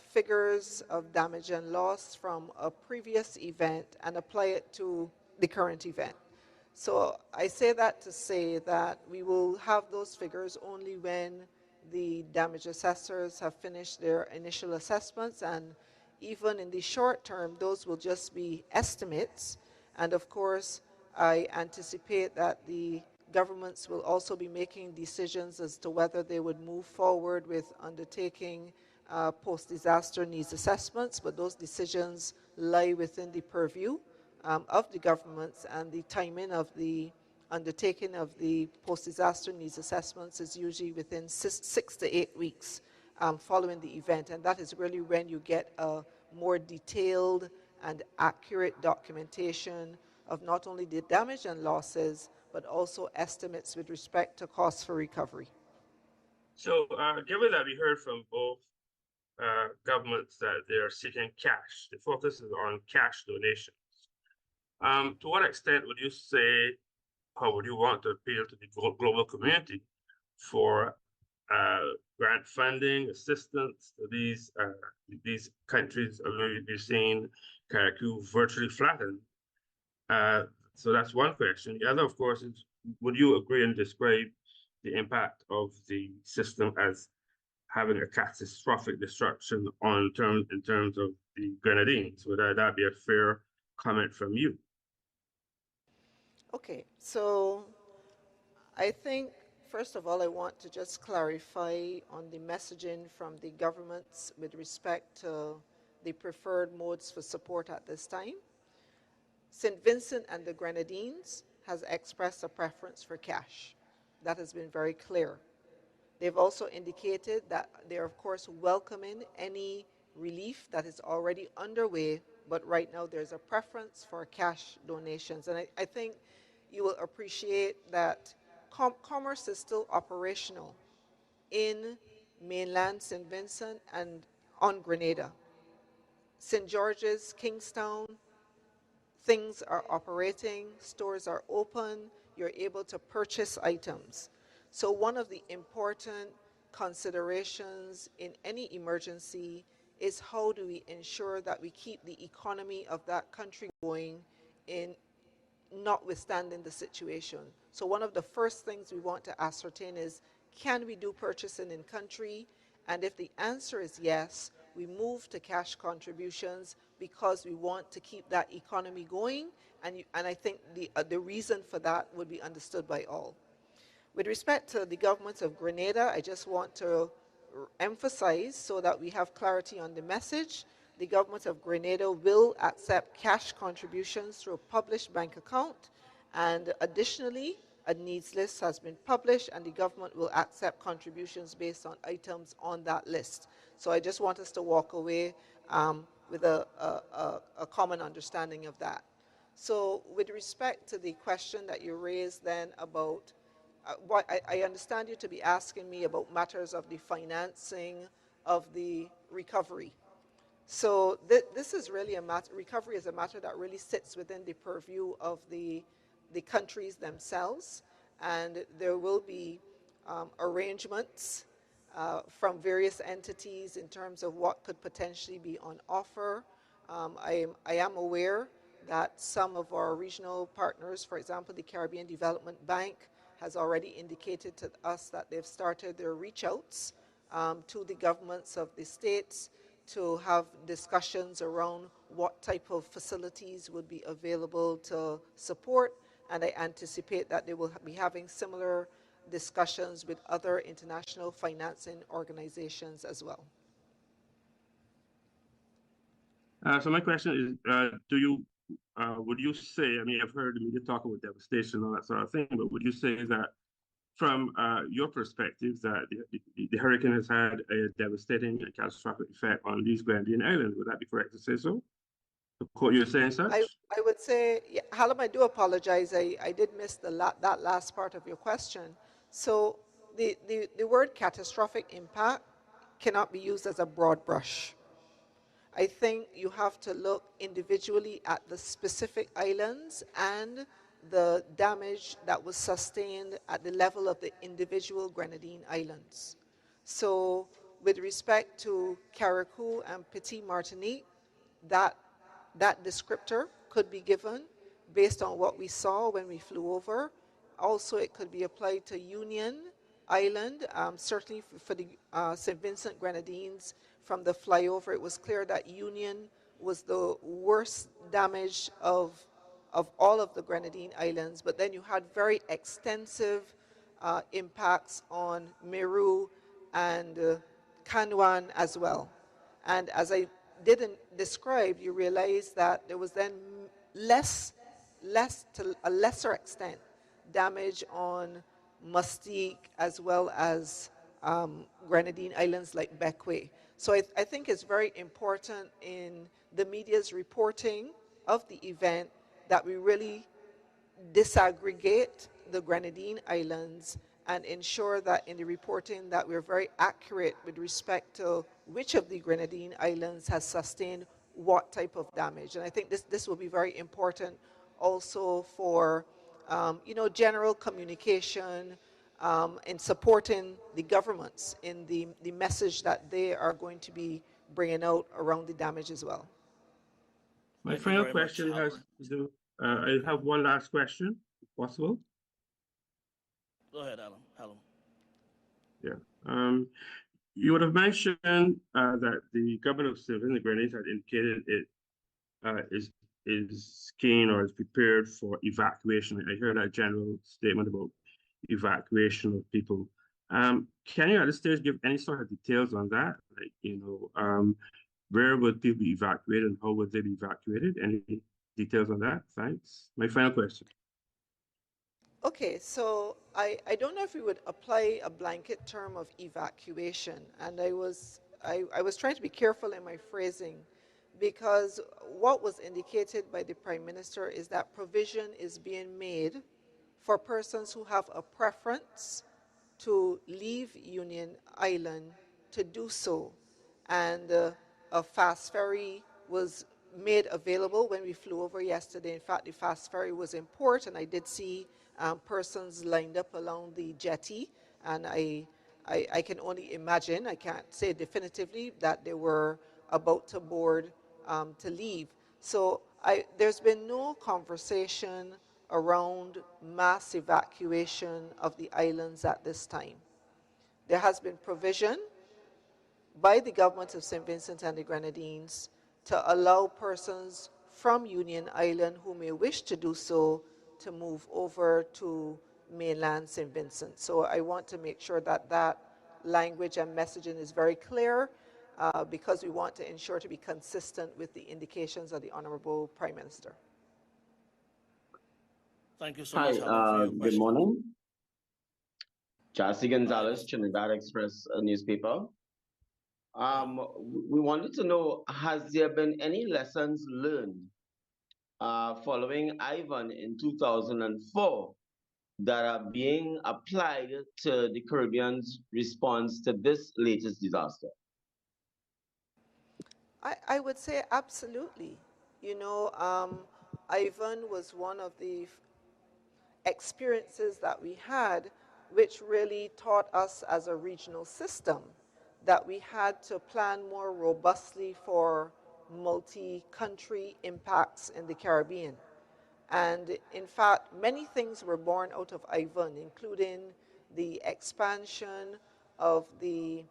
figures of damage and loss from a previous event and apply it to the current event. So I say that to say that we will have those figures only when the damage assessors have finished their initial assessments, and even in the short term, those will just be estimates. And of course, I anticipate that the governments will also be making decisions as to whether they would move forward with undertaking post-disaster needs assessments, but those decisions lie within the purview of the governments, and the timing of the undertaking of the post-disaster needs assessments is usually within 6 to 8 weeks following the event, and that is really when you get a more detailed and accurate documentation of not only the damage and losses, but also estimates with respect to costs for recovery. So, given that we heard from both governments that they are seeking cash, the focus is on cash donations. To what extent would you say, or would you want to appeal to the global community for grant funding, assistance to these countries? We've seen Carriacou virtually flattened. So that's one question. The other, of course, is would you agree and describe the impact of the system as having a catastrophic disruption in terms of the Grenadines? Would that be a fair comment from you? Okay, so I think, first of all, I want to just clarify on the messaging from the governments with respect to the preferred modes for support at this time. St. Vincent and the Grenadines has expressed a preference for cash. That has been very clear. They've also indicated that they're, of course, welcoming any relief that is already underway, but right now there's a preference for cash donations. And I think you will appreciate that commerce is still operational in mainland St. Vincent and on Grenada. St. George's, Kingstown, things are operating, stores are open, you're able to purchase items. So one of the important considerations in any emergency is how do we ensure that we keep the economy of that country going in notwithstanding the situation. So one of the first things we want to ascertain is, can we do purchasing in country? And if the answer is yes, we move to cash contributions because we want to keep that economy going, and I think the reason for that would be understood by all. With respect to the government of Grenada, I just want to emphasize so that we have clarity on the message. The government of Grenada will accept cash contributions through a published bank account, and additionally, a needs list has been published, and the government will accept contributions based on items on that list. So I just want us to walk away with a common understanding of that. So with respect to the question that you raised then about what I understand you to be asking me about matters of the financing of the recovery. So this is really a matter, recovery is a matter that really sits within the purview of the countries themselves, and there will be arrangements from various entities in terms of what could potentially be on offer. I am aware that some of our regional partners, for example, the Caribbean Development Bank, has already indicated to us that they've started their reach outs to the governments of the states to have discussions around what type of facilities would be available to support, and I anticipate that they will be having similar discussions with other international financing organizations as well. So my question is, would you say, I mean, I've heard the media talk about devastation and all that sort of thing, but would you say that from your perspective that the hurricane has had a devastating and catastrophic effect on these Grenadine Islands? Would that be correct to say so? You were saying such? I would say, yeah, Hallam, I do apologize. I did miss that last part of your question. So the word catastrophic impact cannot be used as a broad brush. I think you have to look individually at the specific islands and the damage that was sustained at the level of the individual Grenadine islands. So with respect to Carriacou and Petit Martinique, that descriptor could be given based on what we saw when we flew over. Also, it could be applied to Union Island, certainly for the St. Vincent Grenadines. From the flyover, it was clear that Union was the worst damage of all of the Grenadine Islands, but then you had very extensive impacts on Meru and Canouan as well. And as I didn't describe, you realize that there was then less to a lesser extent damage on Mustique as well as Grenadine Islands like Bequia. So I think it's very important in the media's reporting of the event that we really disaggregate the Grenadine Islands and ensure that in the reporting that we're very accurate with respect to which of the Grenadine Islands has sustained what type of damage. And I think this will be very important also for general communication in supporting the governments in the message that they are going to be bringing out around the damage as well. My final question has to do, I have one last question, if possible. Go ahead, Alan. Yeah. You would have mentioned that the government of St. Vincent and Grenadines had indicated it is keen or is prepared for evacuation. I heard that general statement about evacuation of people. Can you at this stage give any sort of details on that? Like, where would people be evacuated and how would they be evacuated? Any details on that? Thanks. My final question. Okay, so I don't know if we would apply a blanket term of evacuation, and I was trying to be careful in my phrasing, because what was indicated by the Prime Minister is that provision is being made for persons who have a preference to leave Union Island to do so, and a fast ferry was made available when we flew over yesterday. In fact, the fast ferry was in port, and I did see persons lined up along the jetty, and I can only imagine, I can't say definitively, that they were about to board to leave. So there's been no conversation around mass evacuation of the islands at this time. There has been provision by the government of St. Vincent and the Grenadines to allow persons from Union Island who may wish to do so to move over to mainland St. Vincent. So I want to make sure that that language and messaging is very clear because we want to ensure to be consistent with the indications of the Honorable Prime Minister. Thank you so much, Alan, for your question. Good morning. Chassis Gonzalez, Trinidad Express newspaper. We wanted to know, has there been any lessons learned following Ivan in 2004 that are being applied to the Caribbean's response to this latest disaster? I would say absolutely. You know, Ivan was one of the experiences that we had which really taught us as a regional system that we had to plan more robustly for multi-country impacts in the Caribbean. And in fact, many things were born out of Ivan, including the expansion of the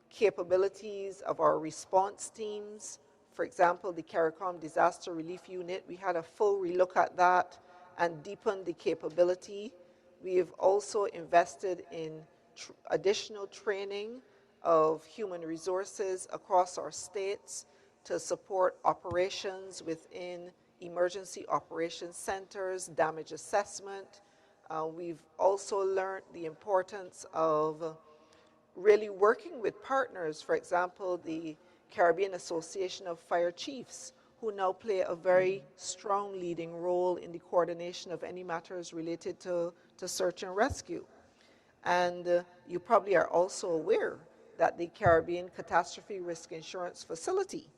capabilities of our response teams. For example, the CARICOM Disaster Relief Unit, we had a full relook at that and deepened the capability. We have also invested in additional training of human resources across our states to support operations within emergency operations centers, damage assessment. We've also learned the importance of really working with partners. For example, the Caribbean Association of Fire Chiefs, who now play a very strong leading role in the coordination of any matters related to search and rescue. And you probably are also aware that the Caribbean Catastrophe Risk Insurance Facility,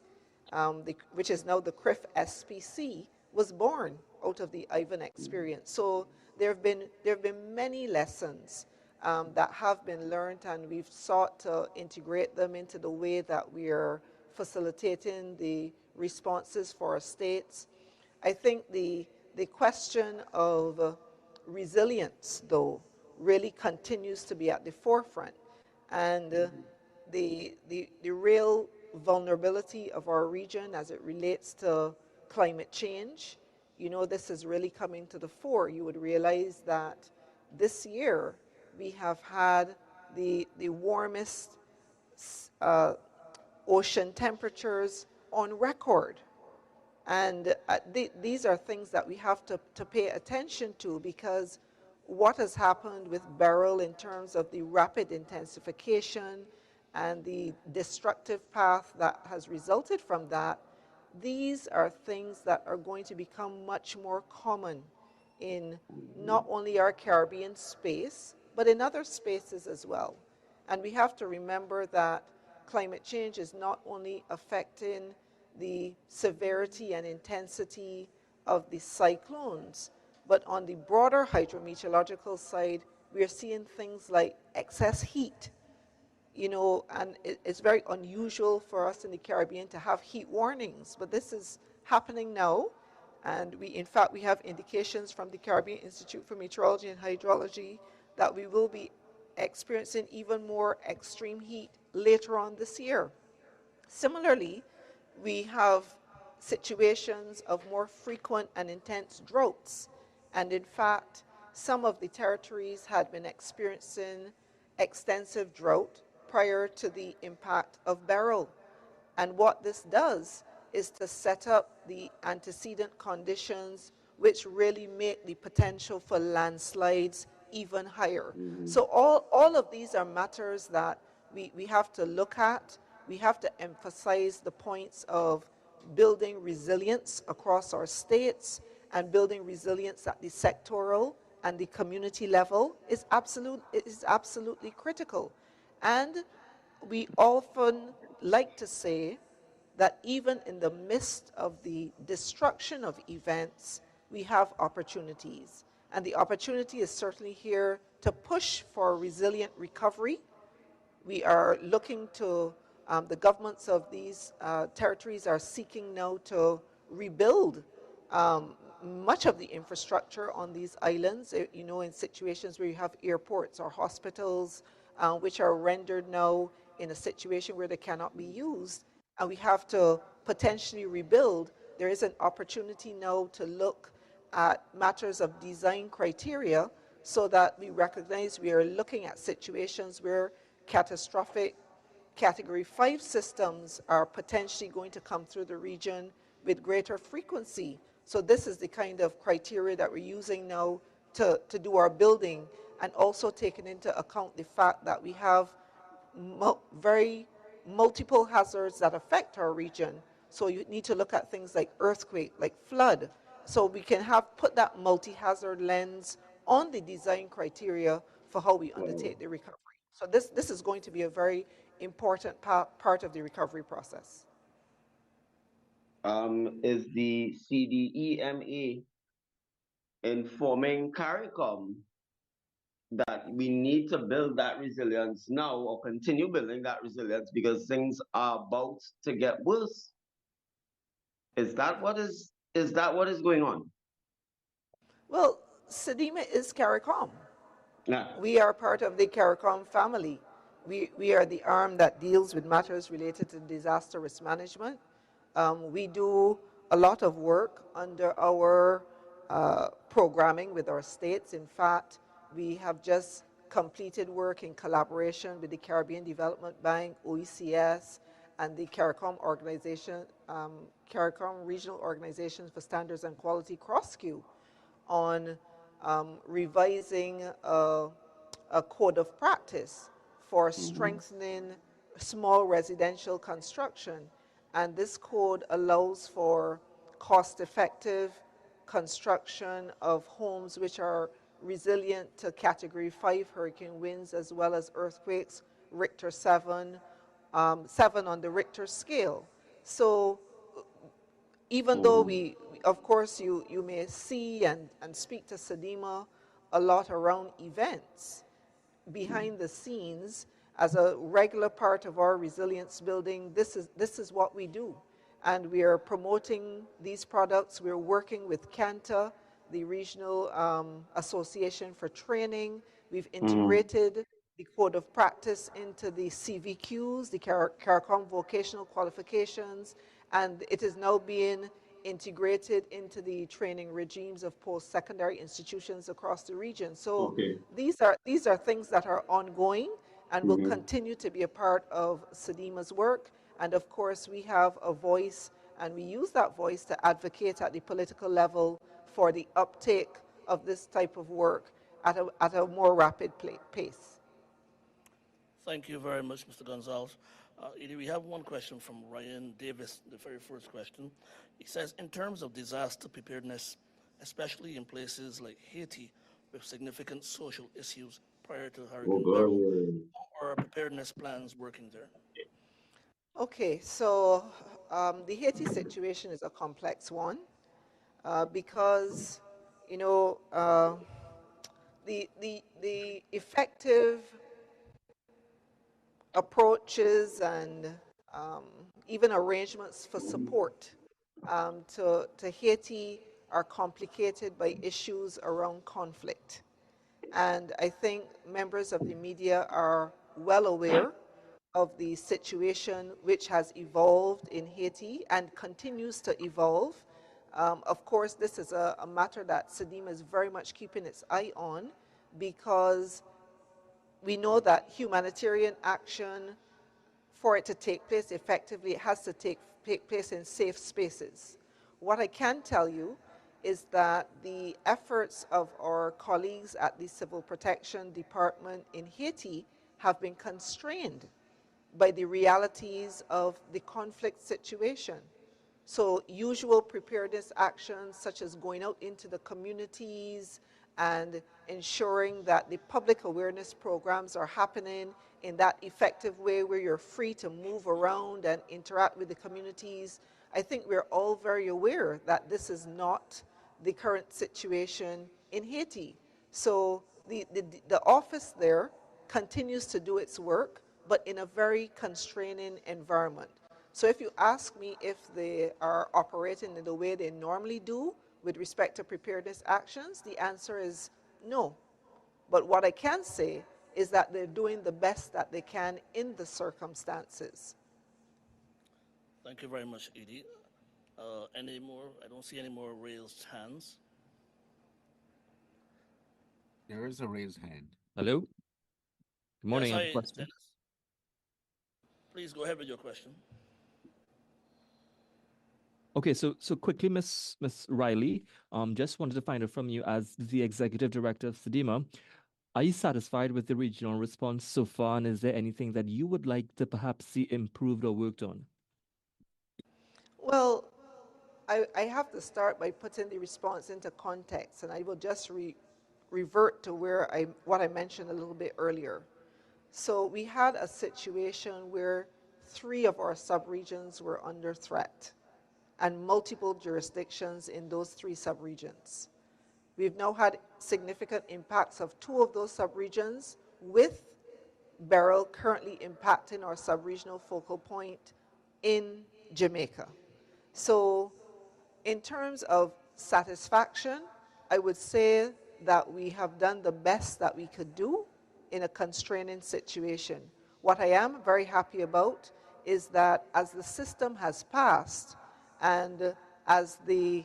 which is now the CRIF SPC, was born out of the Ivan experience. So there have been many lessons that have been learned, and we've sought to integrate them into the way that we are facilitating the responses for our states. I think the question of resilience, though, really continues to be at the forefront. And the real vulnerability of our region as it relates to climate change, you know, this is really coming to the fore. You would realize that this year we have had the warmest ocean temperatures on record. And these are things that we have to pay attention to, because what has happened with Beryl in terms of the rapid intensification and the destructive path that has resulted from that, these are things that are going to become much more common in not only our Caribbean space, but in other spaces as well. And we have to remember that climate change is not only affecting the severity and intensity of the cyclones, but on the broader hydrometeorological side, we are seeing things like excess heat, you know, and it's very unusual for us in the Caribbean to have heat warnings, but this is happening now. And in fact, we have indications from the Caribbean Institute for Meteorology and Hydrology that we will be experiencing even more extreme heat later on this year. Similarly, we have situations of more frequent and intense droughts. And in fact, some of the territories had been experiencing extensive drought prior to the impact of Beryl. And what this does is to set up the antecedent conditions which really make the potential for landslides even higher. So all of these are matters that we have to look at. We have to emphasize the points of building resilience across our states, and building resilience at the sectoral and the community level is absolutely critical. And we often like to say that even in the midst of the destruction of events, we have opportunities. And the opportunity is certainly here to push for resilient recovery. We are looking to, the governments of these territories are seeking now to rebuild much of the infrastructure on these islands, you know, in situations where you have airports or hospitals, which are rendered now in a situation where they cannot be used, and we have to potentially rebuild. There is an opportunity now to look at matters of design criteria so that we recognize we are looking at situations where catastrophic Category 5 systems are potentially going to come through the region with greater frequency. So this is the kind of criteria that we're using now to do our building, and also taking into account the fact that we have very multiple hazards that affect our region. So you need to look at things like earthquake, like flood. So we can put that multi-hazard lens on the design criteria for how we undertake the recovery. So this is going to be a very important part of the recovery process. Is the CDEMA informing CARICOM that we need to build that resilience now, or continue building that resilience, because things are about to get worse? Is that what is going on? Well, CDEMA is CARICOM. Yeah. We are part of the CARICOM family. We are the arm that deals with matters related to disaster risk management. We do a lot of work under our programming with our states. In fact, we have just completed work in collaboration with the Caribbean Development Bank, OECS, and the CARICOM organization, CARICOM Regional Organization for Standards and Quality, CROSSQ, on revising a code of practice for strengthening small residential construction. and this code allows for cost-effective construction of homes which are resilient to Category 5 hurricane winds as well as earthquakes, Richter 7, 7 on the Richter scale. So even though of course, you may see and speak to CDEMA a lot around events, behind the scenes, as a regular part of our resilience building, this is what we do. And we are promoting these products. We're working with CANTA, the Regional Association for Training. We've integrated the Code of Practice into the CVQs, the CARICOM Vocational Qualifications, and it is now being integrated into the training regimes of post-secondary institutions across the region. So these are things that are ongoing and will continue to be a part of CDEMA's work. And of course, we have a voice, and we use that voice to advocate at the political level for the uptake of this type of work at a more rapid pace. Thank you very much, Mr. Gonzalez. Edie, we have one question from Ryan Davis, the very first question. He says, in terms of disaster preparedness, especially in places like Haiti with significant social issues prior to Hurricane Beryl, how are preparedness plans working there? Okay, so the Haiti situation is a complex one because, you know, the effective approaches and even arrangements for support to Haiti are complicated by issues around conflict. And I think members of the media are well aware of the situation which has evolved in Haiti and continues to evolve. Of course, this is a matter that CDEMA is very much keeping its eye on, because we know that humanitarian action, for it to take place effectively, it has to take place in safe spaces. What I can tell you is that the efforts of our colleagues at the Civil Protection Department in Haiti have been constrained by the realities of the conflict situation. So usual preparedness actions such as going out into the communities and ensuring that the public awareness programs are happening in that effective way where you're free to move around and interact with the communities. I think we're all very aware that this is not the current situation in Haiti. So the office there continues to do its work, but in a very constraining environment. So if you ask me if they are operating in the way they normally do with respect to preparedness actions, the answer is no. But what I can say is that they're doing the best that they can in the circumstances. Thank you very much, Edie. Any more? I don't see any more raised hands. There is a raised hand. Hello? Good morning. Yes, I have a hi, question. Dennis. Please go ahead with your question. Okay, so quickly, Miss Riley, just wanted to find out from you as the executive director of CDEMA, are you satisfied with the regional response so far, and is there anything that you would like to perhaps see improved or worked on? Well, I have to start by putting the response into context, and I will just revert to what I mentioned a little bit earlier. So we had a situation where 3 of our subregions were under threat, and multiple jurisdictions in those 3 subregions. We've now had significant impacts of 2 of those subregions, with Beryl currently impacting our subregional focal point in Jamaica. So in terms of satisfaction, I would say that we have done the best that we could do in a constraining situation. What I am very happy about is that as the system has passed, and as the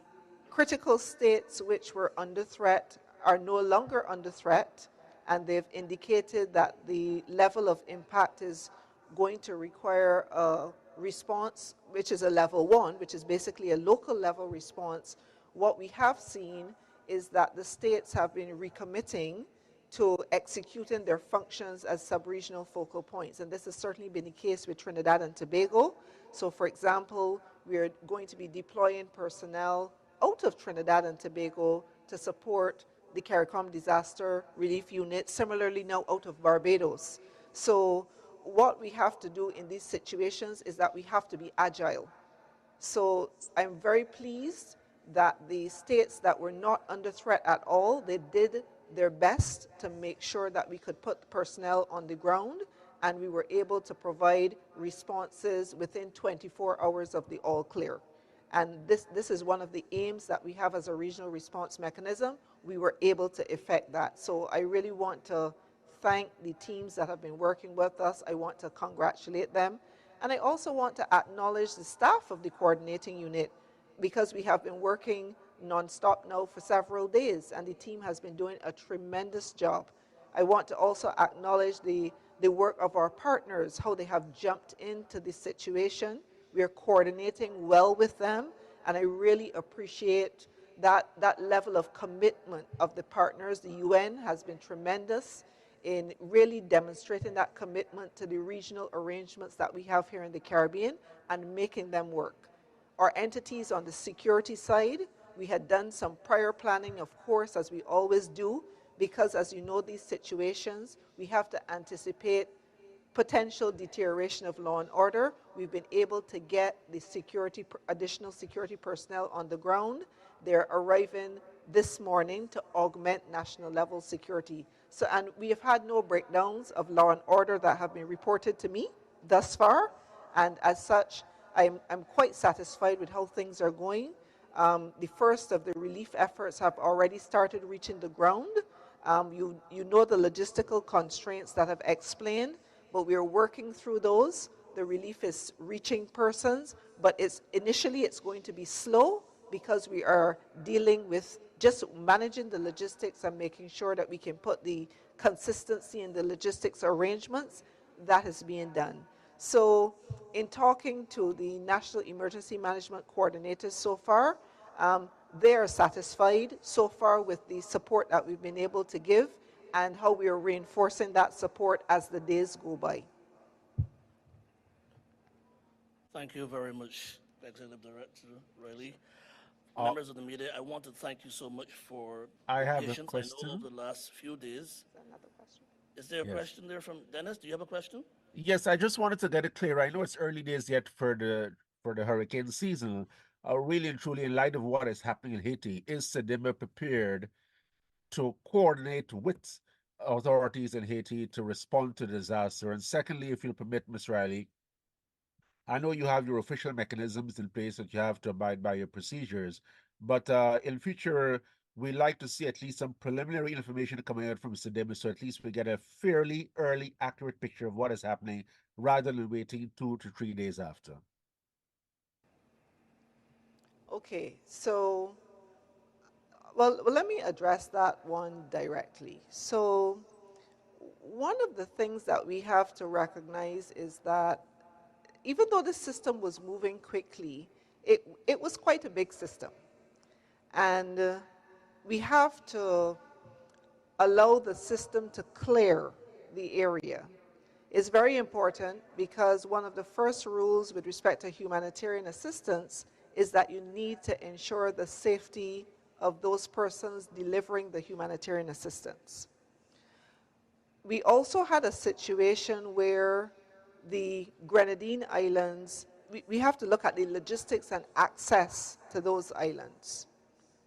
critical states which were under threat are no longer under threat, and they've indicated that the level of impact is going to require a response, which is a level 1, which is basically a local level response, what we have seen is that the states have been recommitting to executing their functions as sub-regional focal points. And this has certainly been the case with Trinidad and Tobago. So for example, we're going to be deploying personnel out of Trinidad and Tobago to support the CARICOM disaster relief unit, similarly now out of Barbados. So what we have to do in these situations is that we have to be agile. So I'm very pleased that the states that were not under threat at all, they did their best to make sure that we could put personnel on the ground, and we were able to provide responses within 24 hours of the all clear. And this is one of the aims that we have as a regional response mechanism. We were able to effect that. So I really want to thank the teams that have been working with us. I want to congratulate them. And I also want to acknowledge the staff of the coordinating unit, because we have been working nonstop now for several days, and the team has been doing a tremendous job. I want to also acknowledge the work of our partners, how they have jumped into the situation. We are coordinating well with them, and I really appreciate that level of commitment of the partners. The UN has been tremendous in really demonstrating that commitment to the regional arrangements that we have here in the Caribbean and making them work. Our entities on the security side, we had done some prior planning, of course, as we always do, because as you know, these situations, we have to anticipate potential deterioration of law and order. We've been able to get the additional security personnel on the ground. They're arriving this morning to augment national level security. So, and we have had no breakdowns of law and order that have been reported to me thus far. And as such, I'm quite satisfied with how things are going. The first of the relief efforts have already started reaching the ground. You know the logistical constraints that I've explained, but we are working through those. The relief is reaching persons, but initially it's going to be slow because we are dealing with just managing the logistics and making sure that we can put the consistency in the logistics arrangements. That is being done. So in talking to the National Emergency Management Coordinators so far, they are satisfied so far with the support that we've been able to give and how we are reinforcing that support as the days go by. Thank you very much, Executive Director Riley. Members of the media, I want to thank you so much for I your have a patience. I know question. over the last few days. Another question. Is there a Yes. question there from Dennis? Do you have a question? Yes, I just wanted to get it clear. I know it's early days yet for the hurricane season. Really and truly, in light of what is happening in Haiti, is CDEMA prepared to coordinate with authorities in Haiti to respond to the disaster? And secondly, if you'll permit, Ms. Riley, I know you have your official mechanisms in place that you have to abide by your procedures, but in future, we like to see at least some preliminary information coming out from CDEMA, so at least we get a fairly early, accurate picture of what is happening rather than waiting 2 to 3 days after. Okay, so, well, let me address that one directly. So one of the things that we have to recognize is that even though the system was moving quickly, it was quite a big system. And we have to allow the system to clear the area. It's very important because one of the first rules with respect to humanitarian assistance is that you need to ensure the safety of those persons delivering the humanitarian assistance. We also had a situation where the Grenadine Islands, we have to look at the logistics and access to those islands.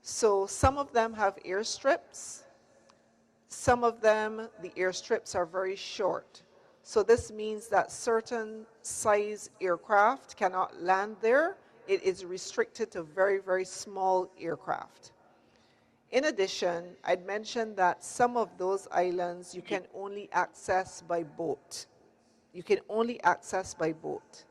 So some of them have airstrips. Some of them, the airstrips are very short. So this means that certain size aircraft cannot land there. It is restricted to very, very small aircraft. In addition, I'd mentioned that some of those islands you can only access by boat. You can only access by boat.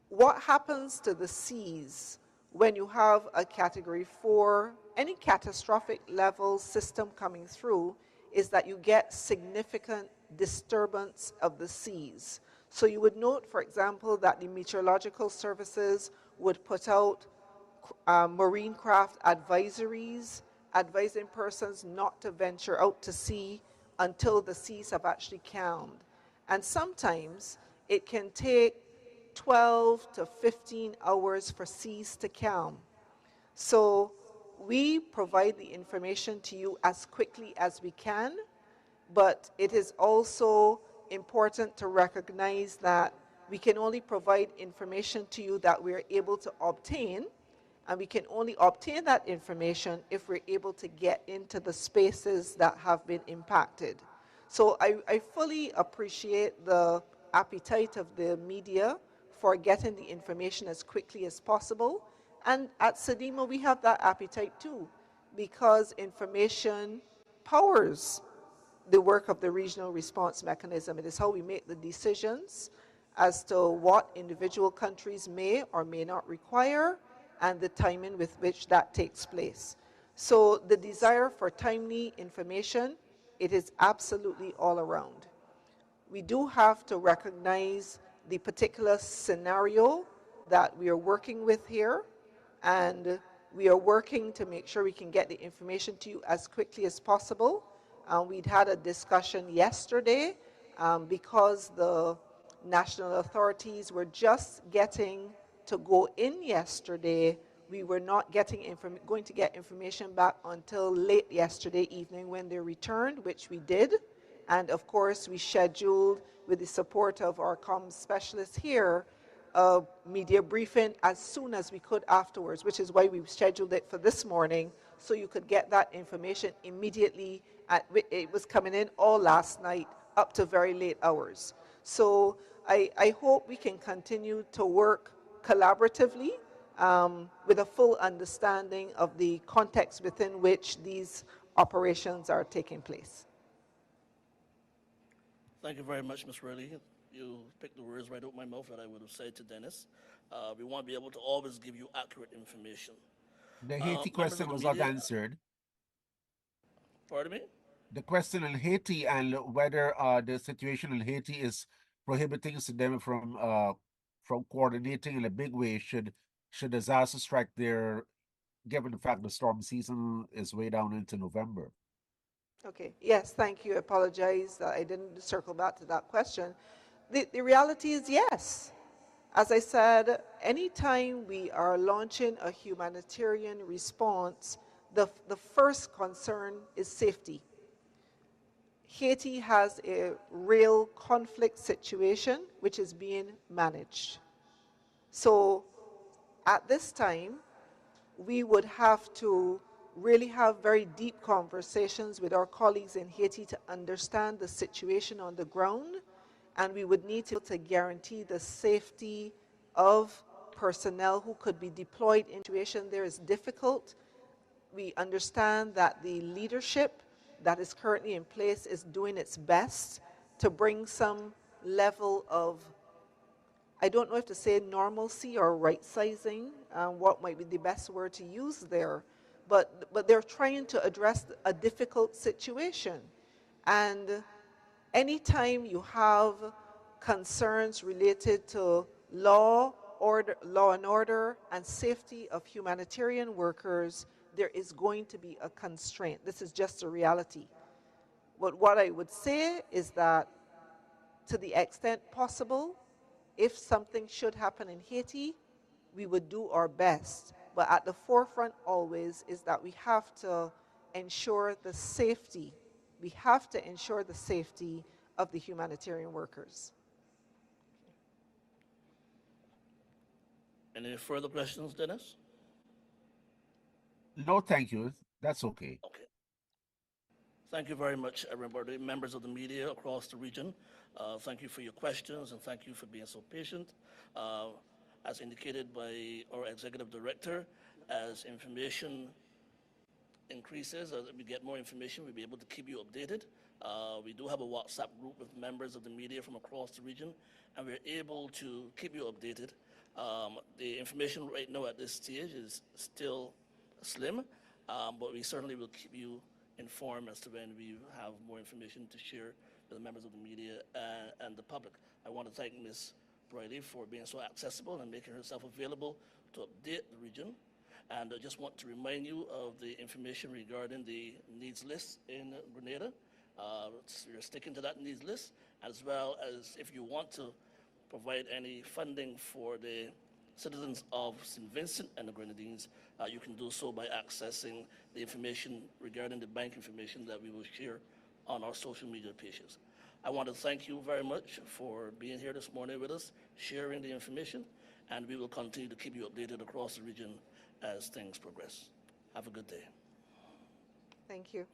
What happens to the seas when you have a Category 4, any catastrophic level system coming through, is that you get significant disturbance of the seas. So you would note, for example, that the meteorological services would put out marine craft advisories, advising persons not to venture out to sea until the seas have actually calmed. And sometimes it can take 12 to 15 hours for seas to calm. So we provide the information to you as quickly as we can, but it is also important to recognize that we can only provide information to you that we're able to obtain, and we can only obtain that information if we're able to get into the spaces that have been impacted. So I fully appreciate the appetite of the media for getting the information as quickly as possible. And at CDEMA, we have that appetite too, because information powers the work of the regional response mechanism. It is how we make the decisions as to what individual countries may or may not require and the timing with which that takes place. So the desire for timely information, it is absolutely all around. We do have to recognize the particular scenario that we are working with here, and we are working to make sure we can get the information to you as quickly as possible. We'd had a discussion yesterday because the national authorities were just getting to go in yesterday. We were not going to get information back until late yesterday evening when they returned, which we did. And of course, we scheduled, with the support of our comms specialists here, a media briefing as soon as we could afterwards, which is why we scheduled it for this morning, so you could get that information immediately. It was coming in all last night up to very late hours. So I hope we can continue to work collaboratively with a full understanding of the context within which these operations are taking place. Thank you very much, Ms. Riley. You picked the words right out of my mouth that I would have said to Dennis. We want to be able to always give you accurate information. The Haiti question was not answered. Pardon me? The question on Haiti and whether the situation in Haiti is prohibiting CDEMA from coordinating in a big way should disaster strike there, given the fact the storm season is way down into November. Okay, yes, thank you. I apologize that I didn't circle back to that question. The reality is yes. As I said, anytime we are launching a humanitarian response, the first concern is safety. Haiti has a real conflict situation which is being managed. So at this time, we would have to really have very deep conversations with our colleagues in Haiti to understand the situation on the ground, and we would need to guarantee the safety of personnel who could be deployed in a situation there is difficult. We understand that the leadership that is currently in place is doing its best to bring some level of, I don't know if to say normalcy or right sizing, what might be the best word to use there, but they're trying to address a difficult situation. And anytime you have concerns related to law and order and safety of humanitarian workers, there is going to be a constraint. This is just a reality. But what I would say is that to the extent possible, if something should happen in Haiti, we would do our best. But at the forefront always is that we have to ensure the safety. We have to ensure the safety of the humanitarian workers. Any further questions, Dennis? No, thank you. That's okay. Okay. Thank you very much, everybody, members of the media across the region. Thank you for your questions, and thank you for being so patient. As indicated by our executive director, as information increases, as we get more information, we'll be able to keep you updated. We do have a WhatsApp group with members of the media from across the region, and we're able to keep you updated. The information right now at this stage is still slim, but we certainly will keep you informed as to when we have more information to share with the members of the media and the public. I want to thank Ms. Briley for being so accessible and making herself available to update the region. And I just want to remind you of the information regarding the needs list in Grenada. We're sticking to that needs list, as well as if you want to provide any funding for the citizens of St. Vincent and the Grenadines, you can do so by accessing the information regarding the bank information that we will share on our social media pages. I want to thank you very much for being here this morning with us, sharing the information, and we will continue to keep you updated across the region as things progress. Have a good day. Thank you.